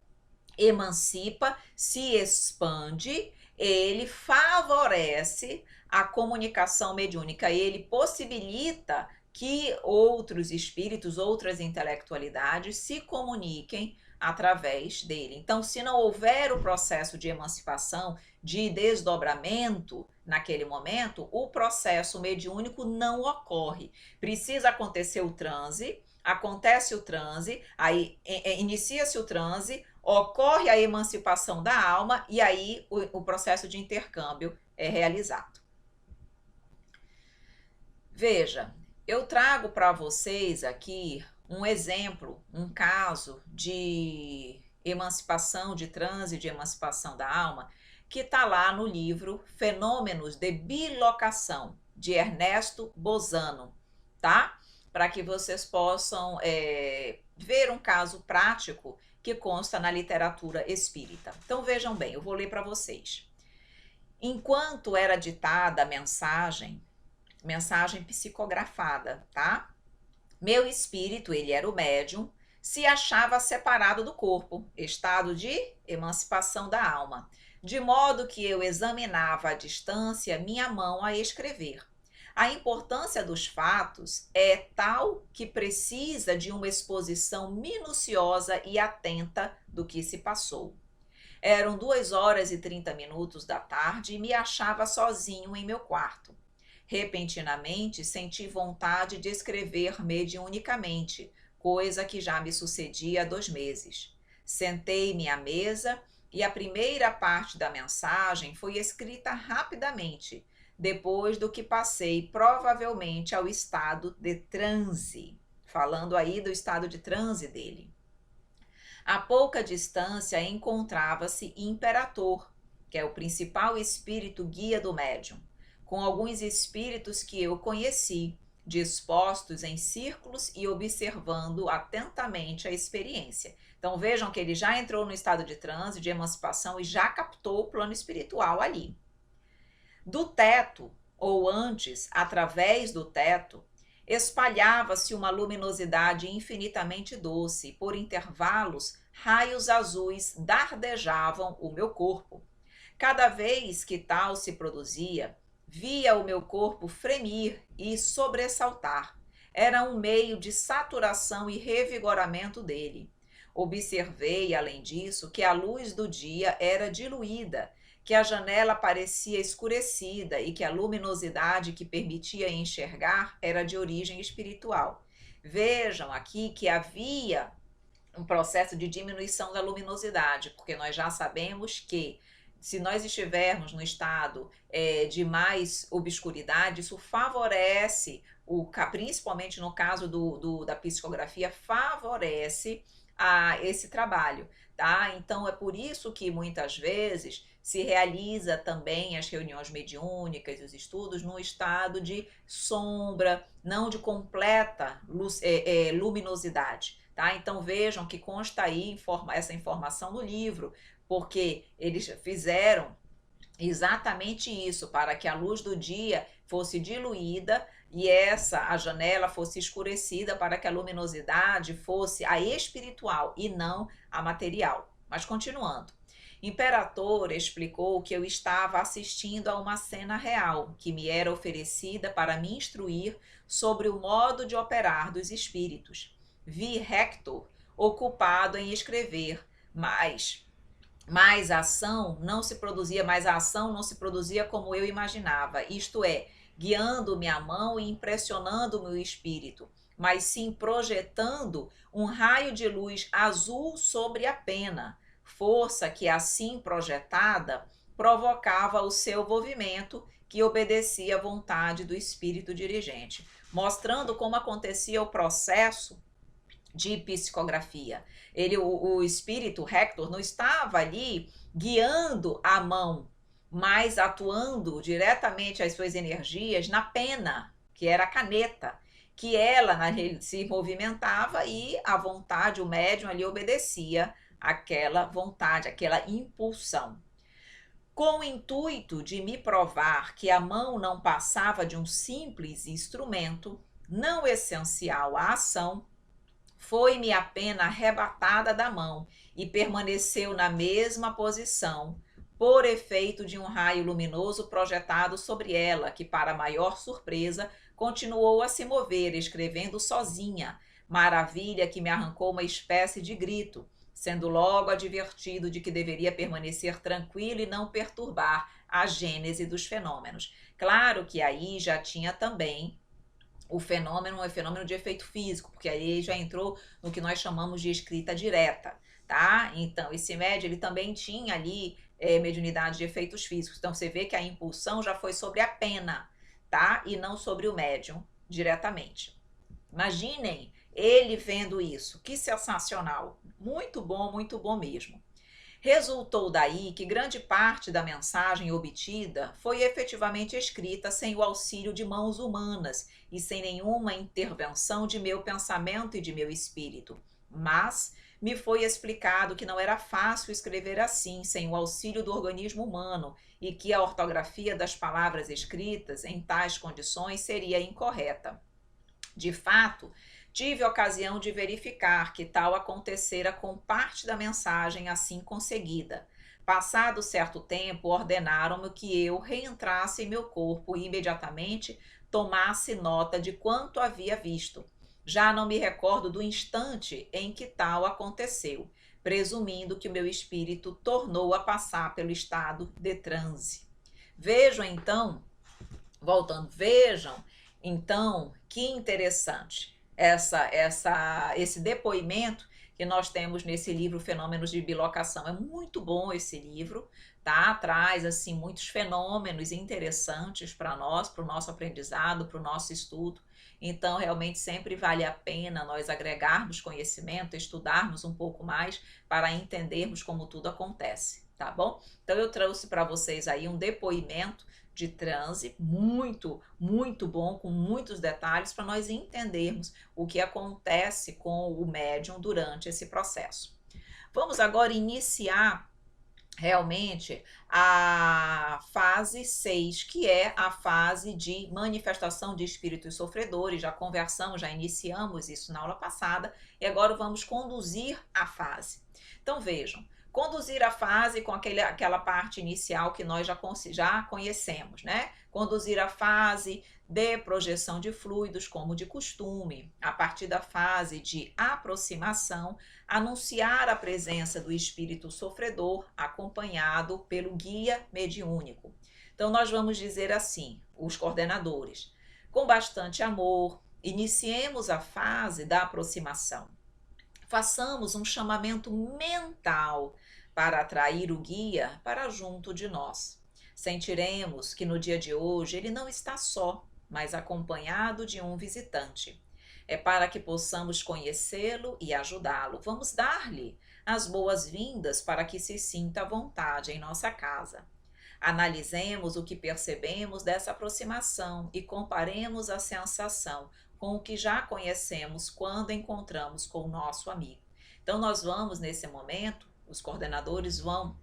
emancipa, se expande, ele favorece a comunicação mediúnica, ele possibilita que outros espíritos, outras intelectualidades se comuniquem através dele. Então, se não houver o processo de emancipação, de desdobramento naquele momento, o processo mediúnico não ocorre. Precisa acontecer o transe, acontece o transe, aí inicia-se o transe, ocorre a emancipação da alma e aí o processo de intercâmbio é realizado. Veja, eu trago para vocês aqui um exemplo, um caso de emancipação, de transe de emancipação da alma, que está lá no livro Fenômenos de Bilocação, de Ernesto Bozano, tá? Para que vocês possam ver um caso prático que consta na literatura espírita. Então vejam bem, eu vou ler para vocês. Enquanto era ditada a mensagem psicografada, tá? Meu espírito, ele era o médium, se achava separado do corpo, estado de emancipação da alma, de modo que eu examinava à distância minha mão a escrever. A importância dos fatos é tal que precisa de uma exposição minuciosa e atenta do que se passou. Eram 2h30 da tarde e me achava sozinho em meu quarto. Repentinamente, senti vontade de escrever mediunicamente, coisa que já me sucedia há 2 meses. Sentei-me à mesa e a primeira parte da mensagem foi escrita rapidamente, depois do que passei provavelmente ao estado de transe, falando aí do estado de transe dele. A pouca distância encontrava-se Imperator, que é o principal espírito guia do médium, com alguns espíritos que eu conheci, dispostos em círculos e observando atentamente a experiência. Então vejam que ele já entrou no estado de transe, de emancipação e já captou o plano espiritual ali. Do teto, ou antes, através do teto, espalhava-se uma luminosidade infinitamente doce, por intervalos, raios azuis dardejavam o meu corpo. Cada vez que tal se produzia, via o meu corpo fremir e sobressaltar. Era um meio de saturação e revigoramento dele. Observei, além disso, que a luz do dia era diluída, que a janela parecia escurecida e que a luminosidade que permitia enxergar era de origem espiritual. Vejam aqui que havia um processo de diminuição da luminosidade, porque nós já sabemos que se nós estivermos no estado de mais obscuridade, isso favorece, principalmente no caso da psicografia, favorece esse trabalho, tá? Então é por isso que muitas vezes se realiza também as reuniões mediúnicas, os estudos, num estado de sombra, não de completa luminosidade, tá? Então vejam que consta aí essa informação no livro, porque eles fizeram exatamente isso, para que a luz do dia fosse diluída e a janela fosse escurecida para que a luminosidade fosse a espiritual e não a material. Mas continuando. Imperator explicou que eu estava assistindo a uma cena real que me era oferecida para me instruir sobre o modo de operar dos espíritos. Vi Hector ocupado em escrever, mas a ação não se produzia como eu imaginava, isto é, guiando minha mão e impressionando meu espírito, mas sim projetando um raio de luz azul sobre a pena, força que assim projetada provocava o seu movimento que obedecia à vontade do espírito dirigente, mostrando como acontecia o processo de psicografia. O espírito Hector não estava ali guiando a mão mas atuando diretamente as suas energias na pena, que era a caneta, que ela se movimentava e a vontade, o médium ali obedecia àquela vontade, àquela impulsão. Com o intuito de me provar que a mão não passava de um simples instrumento, não essencial à ação, foi-me a pena arrebatada da mão e permaneceu na mesma posição, por efeito de um raio luminoso projetado sobre ela, que, para maior surpresa, continuou a se mover, escrevendo sozinha, maravilha que me arrancou uma espécie de grito, sendo logo advertido de que deveria permanecer tranquilo e não perturbar a gênese dos fenômenos. Claro que aí já tinha também o fenômeno é fenômeno de efeito físico, porque aí já entrou no que nós chamamos de escrita direta, tá? Então, esse médium, ele também tinha ali mediunidade de efeitos físicos. Então, você vê que a impulsão já foi sobre a pena, tá? E não sobre o médium diretamente. Imaginem ele vendo isso. Que sensacional. Muito bom mesmo. Resultou daí que grande parte da mensagem obtida foi efetivamente escrita sem o auxílio de mãos humanas e sem nenhuma intervenção de meu pensamento e de meu espírito. Mas me foi explicado que não era fácil escrever assim, sem o auxílio do organismo humano, e que a ortografia das palavras escritas em tais condições seria incorreta. De fato, tive ocasião de verificar que tal acontecera com parte da mensagem assim conseguida. Passado certo tempo, ordenaram-me que eu reentrasse em meu corpo e imediatamente tomasse nota de quanto havia visto. Já não me recordo do instante em que tal aconteceu, presumindo que o meu espírito tornou a passar pelo estado de transe. Vejam então, voltando, vejam então, que interessante esse depoimento que nós temos nesse livro Fenômenos de Bilocação. É muito bom esse livro, tá? Traz assim muitos fenômenos interessantes para nós, para o nosso aprendizado, para o nosso estudo. Então, realmente sempre vale a pena nós agregarmos conhecimento, estudarmos um pouco mais para entendermos como tudo acontece, tá bom? Então, eu trouxe para vocês aí um depoimento de transe muito bom, com muitos detalhes para nós entendermos o que acontece com o médium durante esse processo. Vamos agora iniciar realmente a fase 6, que é a fase de manifestação de espíritos sofredores. Já conversamos, já iniciamos isso na aula passada e agora vamos conduzir a fase. Então vejam, conduzir a fase com aquela parte inicial que nós já conhecemos, né? Conduzir a fase de projeção de fluidos, como de costume, a partir da fase de aproximação, anunciar a presença do espírito sofredor, acompanhado pelo guia mediúnico. Então, nós vamos dizer assim, os coordenadores, com bastante amor, iniciemos a fase da aproximação. Façamos um chamamento mental para atrair o guia para junto de nós. Sentiremos que no dia de hoje ele não está só, mas acompanhado de um visitante. É para que possamos conhecê-lo e ajudá-lo. Vamos dar-lhe as boas-vindas para que se sinta à vontade em nossa casa. Analisemos o que percebemos dessa aproximação e comparemos a sensação com o que já conhecemos quando encontramos com o nosso amigo. Então, nós vamos, nesse momento, os coordenadores vão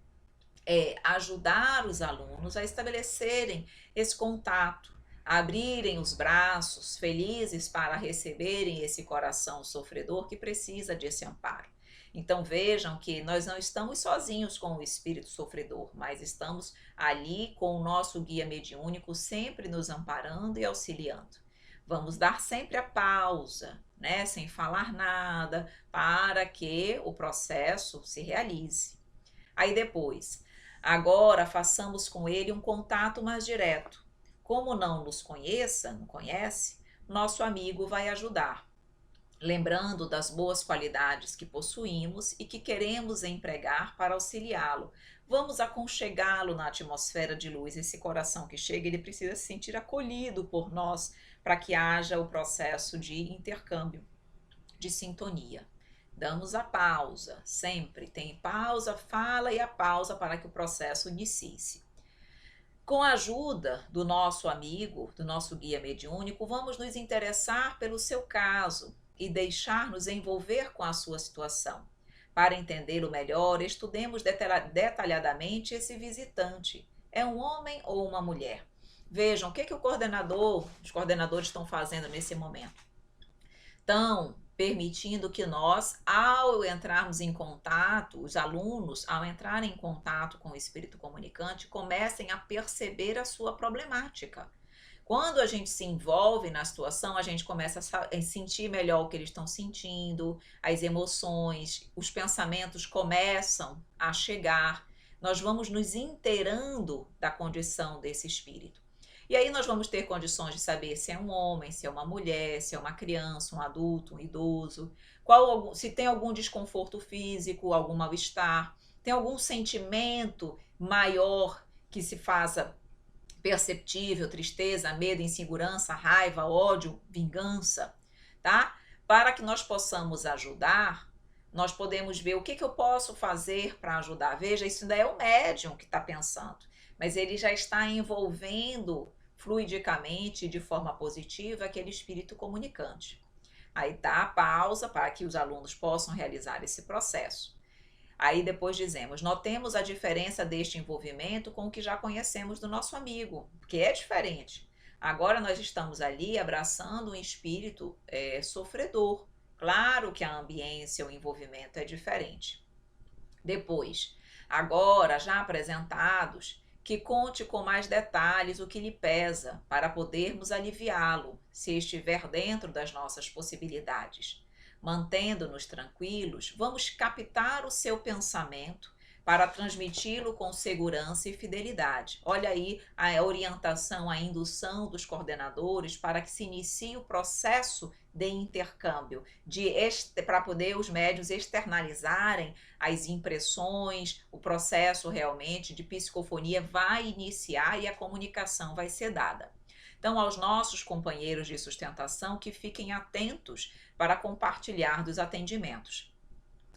ajudar os alunos a estabelecerem esse contato, a abrirem os braços felizes para receberem esse coração sofredor que precisa desse amparo. Então vejam que nós não estamos sozinhos com o espírito sofredor, mas estamos ali com o nosso guia mediúnico sempre nos amparando e auxiliando. Vamos dar sempre a pausa, né, sem falar nada, para que o processo se realize. Aí depois, agora façamos com ele um contato mais direto. Como não nos não conhece, nosso amigo vai ajudar, lembrando das boas qualidades que possuímos e que queremos empregar para auxiliá-lo. Vamos aconchegá-lo na atmosfera de luz. Esse coração que chega, ele precisa se sentir acolhido por nós para que haja o processo de intercâmbio, de sintonia. Damos a pausa, sempre tem pausa, fala e a pausa para que o processo inicie-se. Com a ajuda do nosso amigo, do nosso guia mediúnico, vamos nos interessar pelo seu caso e deixar-nos envolver com a sua situação. Para entendê-lo melhor, estudemos detalhadamente esse visitante. É um homem ou uma mulher? Vejam o que os coordenadores estão fazendo nesse momento. Estão permitindo que nós, ao entrarmos em contato, os alunos, ao entrarem em contato com o espírito comunicante, comecem a perceber a sua problemática. Quando a gente se envolve na situação, a gente começa a sentir melhor o que eles estão sentindo, as emoções, os pensamentos começam a chegar. Nós vamos nos inteirando da condição desse espírito. E aí nós vamos ter condições de saber se é um homem, se é uma mulher, se é uma criança, um adulto, um idoso, se tem algum desconforto físico, algum mal-estar, tem algum sentimento maior que se faça perceptível, tristeza, medo, insegurança, raiva, ódio, vingança, tá? Para que nós possamos ajudar, nós podemos ver o que eu posso fazer para ajudar. Veja, isso ainda é o médium que está pensando, mas ele já está envolvendo fluidicamente, de forma positiva, aquele espírito comunicante. Aí dá a pausa para que os alunos possam realizar esse processo. Aí depois dizemos, notemos a diferença deste envolvimento com o que já conhecemos do nosso amigo, que é diferente. Agora nós estamos ali abraçando um espírito sofredor. Claro que a ambiência, o envolvimento é diferente. Depois, agora já apresentados, que conte com mais detalhes o que lhe pesa, para podermos aliviá-lo, se estiver dentro das nossas possibilidades. Mantendo-nos tranquilos, vamos captar o seu pensamento para transmiti-lo com segurança e fidelidade. Olha aí a orientação, a indução dos coordenadores para que se inicie o processo de intercâmbio, para poder os médiuns externalizarem as impressões, o processo realmente de psicofonia vai iniciar e a comunicação vai ser dada. Então, aos nossos companheiros de sustentação, que fiquem atentos para compartilhar dos atendimentos.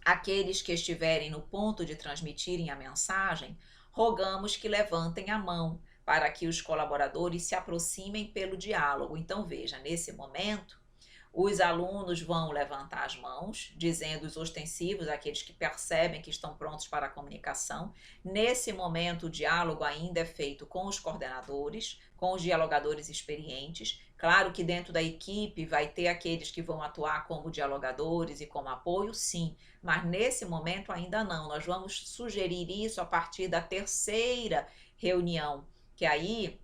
Aqueles que estiverem no ponto de transmitirem a mensagem, rogamos que levantem a mão para que os colaboradores se aproximem pelo diálogo. Então, veja, nesse momento, os alunos vão levantar as mãos, dizendo os ostensivos, aqueles que percebem que estão prontos para a comunicação. Nesse momento, o diálogo ainda é feito com os coordenadores, com os dialogadores experientes. Claro que dentro da equipe vai ter aqueles que vão atuar como dialogadores e como apoio, sim, mas nesse momento ainda não. Nós vamos sugerir isso a partir da terceira reunião, que aí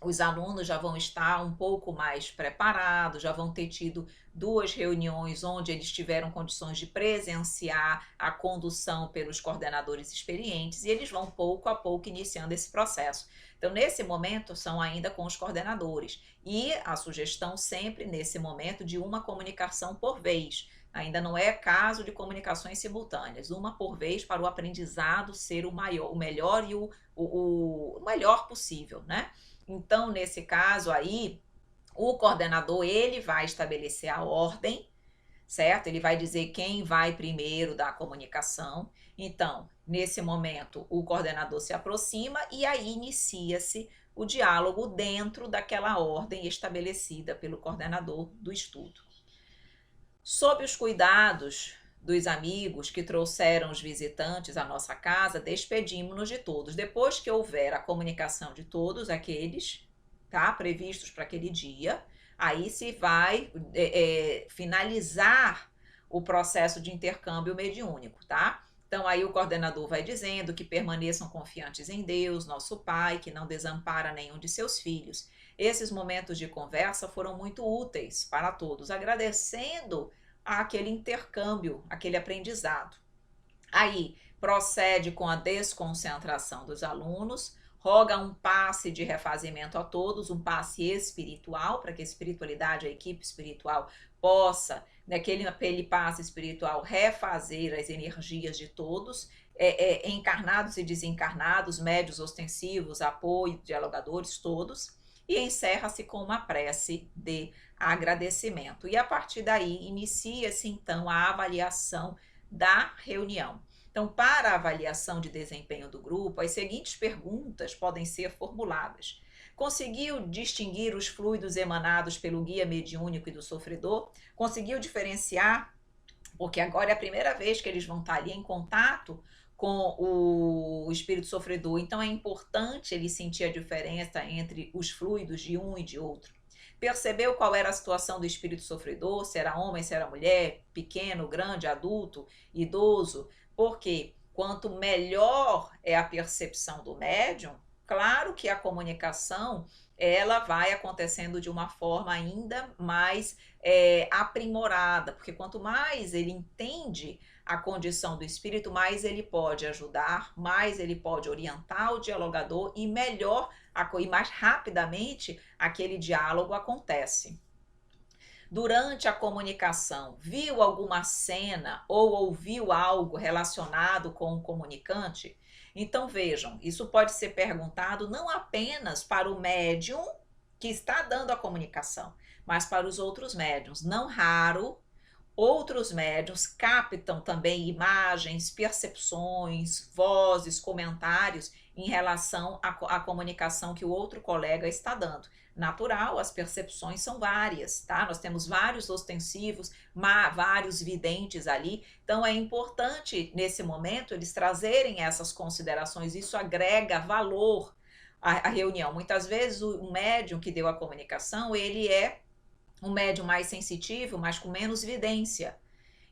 os alunos já vão estar um pouco mais preparados, já vão ter tido 2 reuniões onde eles tiveram condições de presenciar a condução pelos coordenadores experientes e eles vão pouco a pouco iniciando esse processo. Então, nesse momento, são ainda com os coordenadores e a sugestão sempre nesse momento de uma comunicação por vez. Ainda não é caso de comunicações simultâneas, uma por vez para o aprendizado ser o melhor e o melhor possível, né? Então, nesse caso aí, o coordenador, ele vai estabelecer a ordem, certo? Ele vai dizer quem vai primeiro da comunicação. Então, nesse momento, o coordenador se aproxima e aí inicia-se o diálogo dentro daquela ordem estabelecida pelo coordenador do estudo. Sob os cuidados dos amigos que trouxeram os visitantes à nossa casa, despedimos-nos de todos. Depois que houver a comunicação de todos aqueles, tá, previstos para aquele dia, aí se vai finalizar o processo de intercâmbio mediúnico, tá? Então aí o coordenador vai dizendo que permaneçam confiantes em Deus, nosso Pai, que não desampara nenhum de seus filhos. Esses momentos de conversa foram muito úteis para todos, agradecendo aquele intercâmbio, aquele aprendizado. Aí procede com a desconcentração dos alunos, roga um passe de refazimento a todos, um passe espiritual, para que a espiritualidade, a equipe espiritual possa, naquele passe espiritual, refazer as energias de todos, encarnados e desencarnados, médios ostensivos, apoio, dialogadores, todos, e encerra-se com uma prece de agradecimento. E a partir daí inicia-se então a avaliação da reunião. Então, para a avaliação de desempenho do grupo, as seguintes perguntas podem ser formuladas. Conseguiu distinguir os fluidos emanados pelo guia mediúnico e do sofredor? Conseguiu diferenciar? Porque agora é a primeira vez que eles vão estar ali em contato com o espírito sofredor, então é importante ele sentir a diferença entre os fluidos de um e de outro. Percebeu qual era a situação do espírito sofredor, se era homem, se era mulher, pequeno, grande, adulto, idoso, porque quanto melhor é a percepção do médium, claro que a comunicação ela vai acontecendo de uma forma ainda mais aprimorada, porque quanto mais ele entende a condição do espírito, mais ele pode ajudar, mais ele pode orientar o dialogador e melhor e mais rapidamente aquele diálogo acontece. Durante a comunicação, viu alguma cena ou ouviu algo relacionado com o comunicante? Então vejam, isso pode ser perguntado não apenas para o médium que está dando a comunicação, mas para os outros médiums. Não raro, outros médiums captam também imagens, percepções, vozes, comentários em relação à comunicação que o outro colega está dando. Natural, as percepções são várias, tá? Nós temos vários ostensivos, vários videntes ali, então é importante nesse momento eles trazerem essas considerações, isso agrega valor à reunião. Muitas vezes o médium que deu a comunicação, ele é um médium mais sensitivo, mas com menos vidência.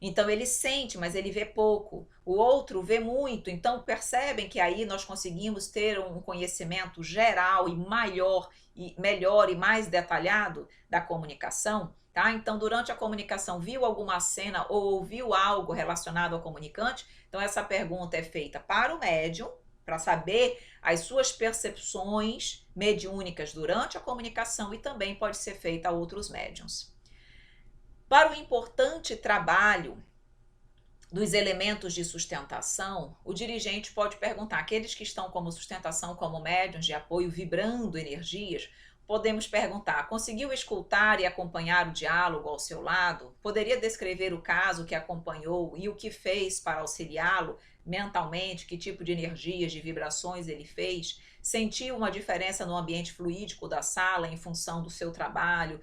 Então ele sente, mas ele vê pouco. O outro vê muito. Então percebem que aí nós conseguimos ter um conhecimento geral e maior e melhor e mais detalhado da comunicação, tá? Então durante a comunicação viu alguma cena ou ouviu algo relacionado ao comunicante? Então essa pergunta é feita para o médium, para saber as suas percepções mediúnicas durante a comunicação e também pode ser feita a outros médiums. Para o importante trabalho dos elementos de sustentação, o dirigente pode perguntar, aqueles que estão como sustentação, como médiuns de apoio, vibrando energias, podemos perguntar, conseguiu escutar e acompanhar o diálogo ao seu lado? Poderia descrever o caso que acompanhou e o que fez para auxiliá-lo mentalmente? Que tipo de energias, de vibrações ele fez? Sentiu uma diferença no ambiente fluídico da sala em função do seu trabalho,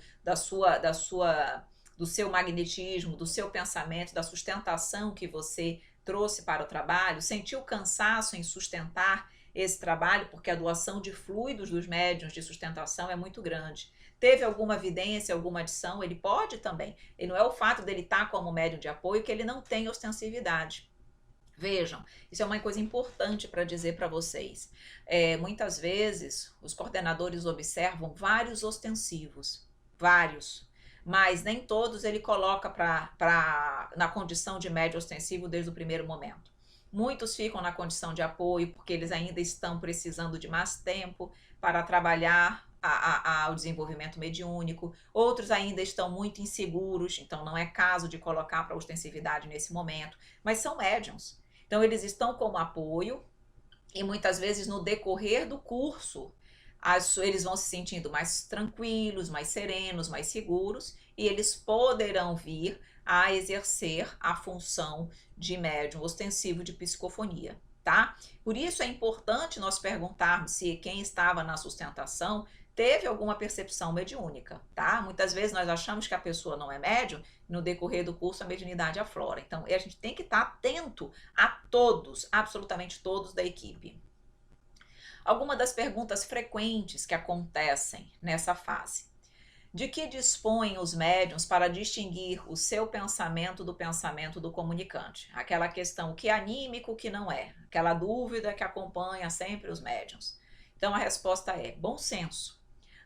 do seu magnetismo, do seu pensamento, da sustentação que você trouxe para o trabalho? Sentiu cansaço em sustentar esse trabalho, porque a doação de fluidos dos médiuns de sustentação é muito grande. Teve alguma evidência, alguma adição? Ele pode também. E não é o fato dele estar como médium de apoio que ele não tem ostensividade. Vejam, isso é uma coisa importante para dizer para vocês. Muitas vezes os coordenadores observam vários ostensivos, vários, mas nem todos ele coloca na condição de médio ostensivo desde o primeiro momento. Muitos ficam na condição de apoio porque eles ainda estão precisando de mais tempo para trabalhar o desenvolvimento mediúnico. Outros ainda estão muito inseguros, então não é caso de colocar para ostensividade nesse momento, mas são médiums. Então eles estão como apoio e muitas vezes no decorrer do curso eles vão se sentindo mais tranquilos, mais serenos, mais seguros e eles poderão vir a exercer a função de médium ostensivo de psicofonia, tá? Por isso é importante nós perguntarmos se quem estava na sustentação teve alguma percepção mediúnica, tá? Muitas vezes nós achamos que a pessoa não é médium, no decorrer do curso a mediunidade aflora. Então a gente tem que estar atento a todos, absolutamente todos da equipe. Algumas das perguntas frequentes que acontecem nessa fase. De que dispõem os médiuns para distinguir o seu pensamento do pensamento do comunicante? Aquela questão, o que é anímico, o que não é? Aquela dúvida que acompanha sempre os médiuns. Então a resposta é bom senso.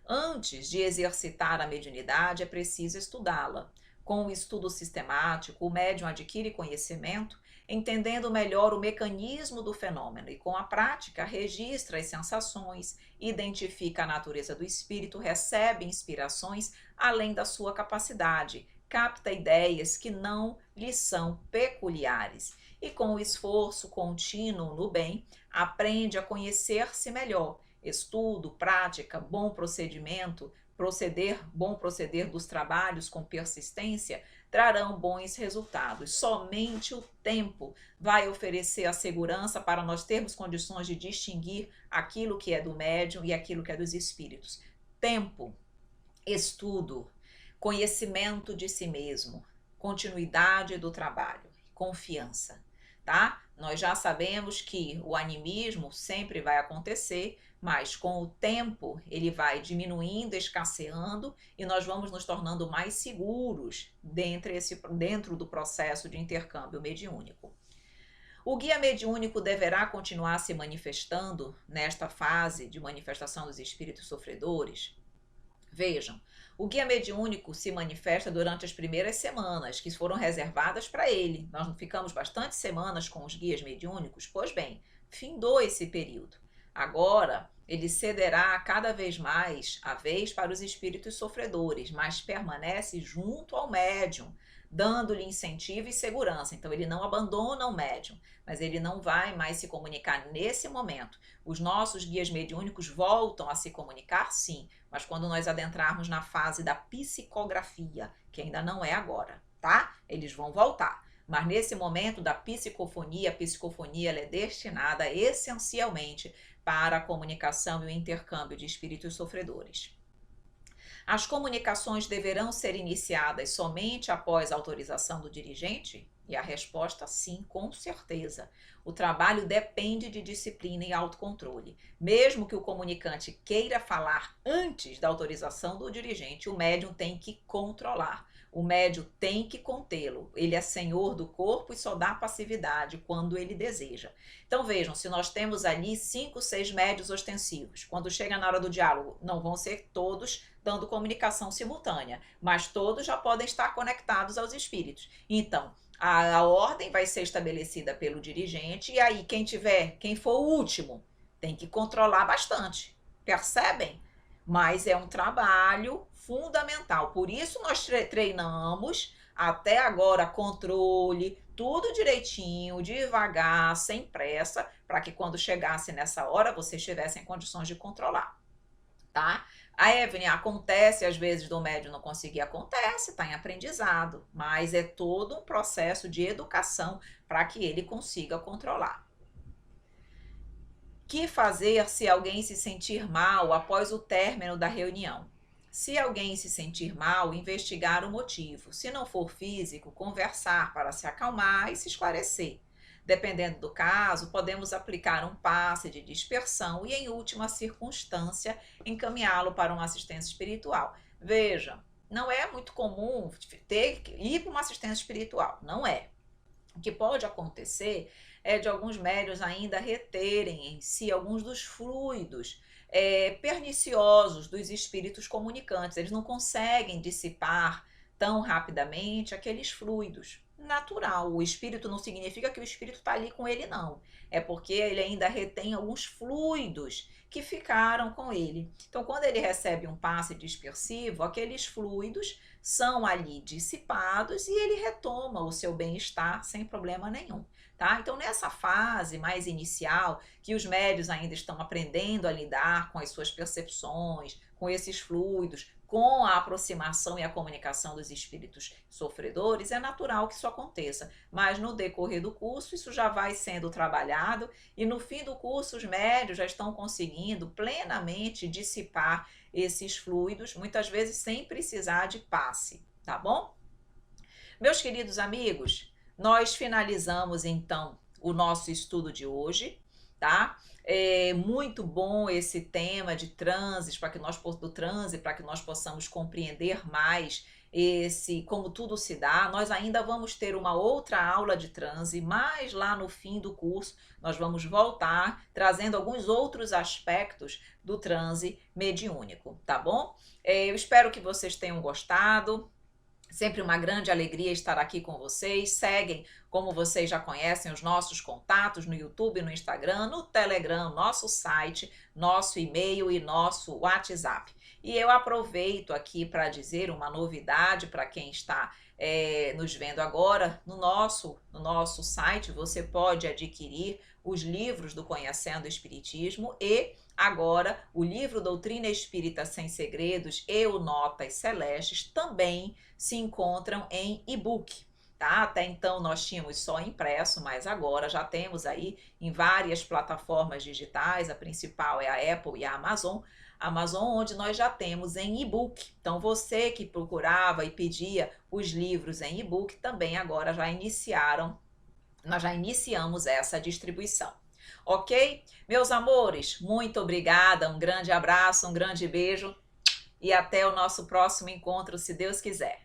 Antes de exercitar a mediunidade é preciso estudá-la. Com o estudo sistemático, o médium adquire conhecimento, entendendo melhor o mecanismo do fenômeno e com a prática registra as sensações, identifica a natureza do espírito, recebe inspirações além da sua capacidade, capta ideias que não lhe são peculiares e com o esforço contínuo no bem, aprende a conhecer-se melhor. Estudo, prática, bom proceder dos trabalhos com persistência, trarão bons resultados. Somente o tempo vai oferecer a segurança para nós termos condições de distinguir aquilo que é do médium e aquilo que é dos espíritos. Tempo, estudo, conhecimento de si mesmo, continuidade do trabalho, confiança, tá? Nós já sabemos que o animismo sempre vai acontecer, mas com o tempo ele vai diminuindo, escasseando e nós vamos nos tornando mais seguros dentro do processo de intercâmbio mediúnico. O guia mediúnico deverá continuar se manifestando nesta fase de manifestação dos espíritos sofredores? Vejam, o guia mediúnico se manifesta durante as primeiras semanas, que foram reservadas para ele. Nós não ficamos bastante semanas com os guias mediúnicos? Pois bem, findou esse período. Agora, ele cederá cada vez mais a vez para os espíritos sofredores, mas permanece junto ao médium, dando-lhe incentivo e segurança. Então, ele não abandona o médium, mas ele não vai mais se comunicar nesse momento. Os nossos guias mediúnicos voltam a se comunicar, sim, mas quando nós adentrarmos na fase da psicografia, que ainda não é agora, tá? Eles vão voltar. Mas nesse momento da psicofonia, a psicofonia ela é destinada essencialmente para a comunicação e o intercâmbio de espíritos sofredores. As comunicações deverão ser iniciadas somente após a autorização do dirigente? E a resposta, sim, com certeza. O trabalho depende de disciplina e autocontrole. Mesmo que o comunicante queira falar antes da autorização do dirigente, o médium tem que controlar. O médium tem que contê-lo. Ele é senhor do corpo e só dá passividade quando ele deseja. Então vejam, se nós temos ali 5, 6 médios ostensivos, quando chega na hora do diálogo, não vão ser todos dando comunicação simultânea, mas todos já podem estar conectados aos espíritos. Então, a ordem vai ser estabelecida pelo dirigente e aí quem for o último, tem que controlar bastante. Percebem? Mas é um trabalho fundamental. Por isso nós treinamos até agora controle, tudo direitinho, devagar, sem pressa, para que quando chegasse nessa hora vocês tivessem condições de controlar, tá? A Evelyn, acontece às vezes do médium não conseguir, acontece, está em aprendizado, mas é todo um processo de educação para que ele consiga controlar. Que fazer se alguém se sentir mal após o término da reunião? Se alguém se sentir mal, investigar o motivo. Se não for físico, conversar para se acalmar e se esclarecer. Dependendo do caso, podemos aplicar um passe de dispersão e, em última circunstância, encaminhá-lo para uma assistência espiritual. Veja, não é muito comum ir para uma assistência espiritual, não é. O que pode acontecer é de alguns médiuns ainda reterem em si alguns dos fluidos perniciosos dos espíritos comunicantes. Eles não conseguem dissipar tão rapidamente aqueles fluidos. Natural, o espírito não significa que o espírito está ali com ele, não. É porque ele ainda retém alguns fluidos que ficaram com ele. Então, quando ele recebe um passe dispersivo, aqueles fluidos são ali dissipados e ele retoma o seu bem-estar sem problema nenhum. Tá? Então, nessa fase mais inicial, que os médiuns ainda estão aprendendo a lidar com as suas percepções, com esses fluidos, com a aproximação e a comunicação dos espíritos sofredores, é natural que isso aconteça. Mas no decorrer do curso, isso já vai sendo trabalhado e no fim do curso, os médiuns já estão conseguindo plenamente dissipar esses fluidos, muitas vezes sem precisar de passe, tá bom? Meus queridos amigos, nós finalizamos então o nosso estudo de hoje, tá? É muito bom esse tema de transes para que nós possamos compreender mais como tudo se dá. Nós ainda vamos ter uma outra aula de transe, mas lá no fim do curso nós vamos voltar trazendo alguns outros aspectos do transe mediúnico, tá bom? Eu espero que vocês tenham gostado. Sempre uma grande alegria estar aqui com vocês. Seguem, como vocês já conhecem, os nossos contatos no YouTube, no Instagram, no Telegram, nosso site, nosso e-mail e nosso WhatsApp. E eu aproveito aqui para dizer uma novidade para quem está nos vendo agora. No nosso site você pode adquirir os livros do Conhecendo o Espiritismo e agora o livro Doutrina Espírita Sem Segredos e o Notas Celestes também se encontram em e-book. Tá? Até então nós tínhamos só impresso, mas agora já temos aí em várias plataformas digitais, a principal é a Apple e a Amazon, onde nós já temos em e-book. Então você que procurava e pedia os livros em e-book, também agora nós já iniciamos essa distribuição. Ok? Meus amores, muito obrigada, um grande abraço, um grande beijo e até o nosso próximo encontro, se Deus quiser.